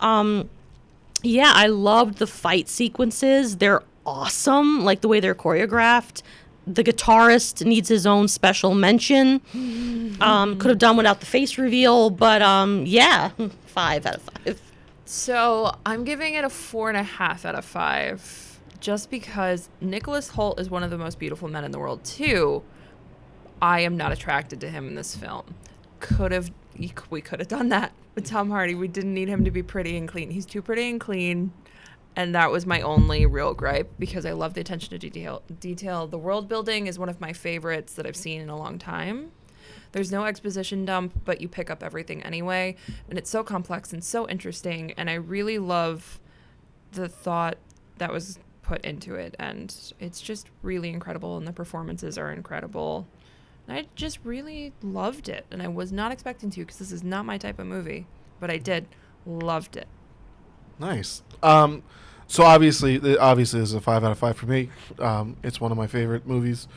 S3: Yeah, I loved the fight sequences. They're awesome, like the way they're choreographed. The guitarist needs his own special mention. Could have done without the face reveal, but yeah, 5 out of 5.
S2: So I'm giving it a 4.5 out of 5. Just because Nicholas Hoult is one of the most beautiful men in the world, too. I am not attracted to him in this film. We could have done that with Tom Hardy. We didn't need him to be pretty and clean. He's too pretty and clean. And that was my only real gripe because I love the attention to detail. The world building is one of my favorites that I've seen in a long time. There's no exposition dump, but you pick up everything anyway. And it's so complex and so interesting. And I really love the thought that was put into it. And it's just really incredible. And the performances are incredible. And I just really loved it. And I was not expecting to because this is not my type of movie. But I did. Loved it.
S1: Nice. So obviously this is a 5 out of 5 for me. It's one of my favorite movies.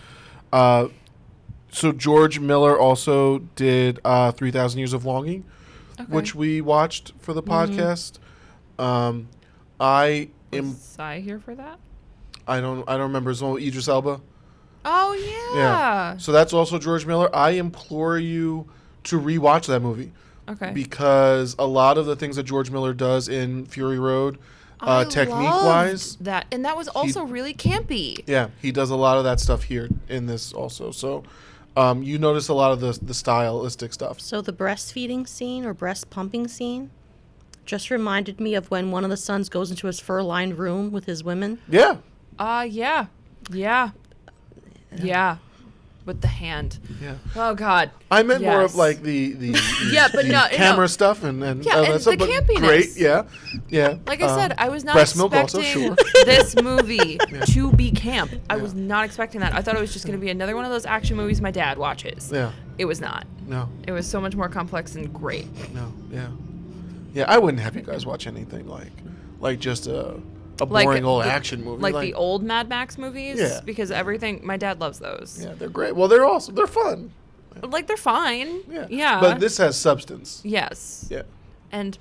S1: So George Miller also did 3,000 Years of Longing, which we watched for the podcast. I am.
S2: Was I here for that?
S1: I don't remember. Is the one with Idris Elba?
S2: Oh, yeah.
S1: So that's also George Miller. I implore you to rewatch that movie.
S2: Okay.
S1: Because a lot of the things that George Miller does in Fury Road,
S2: I
S1: technique-wise,
S2: loved that, and that was also really campy.
S1: yeah, he does a lot of that stuff here in this also. So you notice a lot of the stylistic stuff.
S3: So the breastfeeding scene or breast pumping scene just reminded me of when one of the sons goes into his fur-lined room with his women.
S1: Yeah.
S2: Yeah. With the hand.
S1: Yeah.
S2: Oh God.
S1: I meant more of
S2: Yes.
S1: like the
S2: Yeah, but
S1: the
S2: no,
S1: camera stuff and
S2: Yeah, and
S1: that stuff,
S2: the
S1: but
S2: campiness.
S1: great, yeah.
S2: Like I said, I was not
S1: breast milk
S2: expecting
S1: also, sure.
S2: this movie to be camp. I was not expecting that. I thought it was just going to be another one of those action movies my dad watches.
S1: Yeah.
S2: It was not.
S1: No.
S2: It was so much more complex and great.
S1: No. Yeah. Yeah. I wouldn't have you guys watch anything like just a boring old action movie.
S2: Like the old Mad Max movies.
S1: Yeah.
S2: Because everything, my dad loves those.
S1: Yeah, they're great. Well, they're awesome. They're fun.
S2: Like they're fine.
S1: Yeah.
S2: Yeah.
S1: But this has substance.
S2: Yes.
S1: Yeah.
S2: And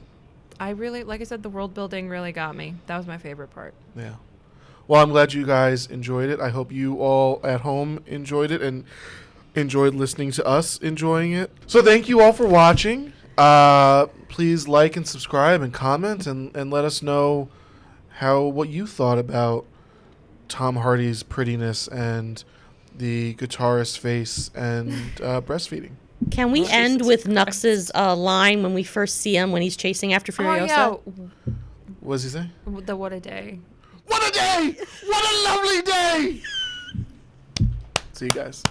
S2: I really, like I said, the world building really got me. That was my favorite part.
S1: Yeah. Well, I'm glad you guys enjoyed it. I hope you all at home enjoyed it and enjoyed listening to us enjoying it. So thank you all for watching. Please like and subscribe and comment and let us know what you thought about Tom Hardy's prettiness and the guitarist's face and breastfeeding.
S3: Can we end with Nux's line when we first see him when he's chasing after Furiosa?
S2: Oh,
S1: What does he say?
S2: yeah. What a day.
S1: What a day! What a lovely day! See you guys.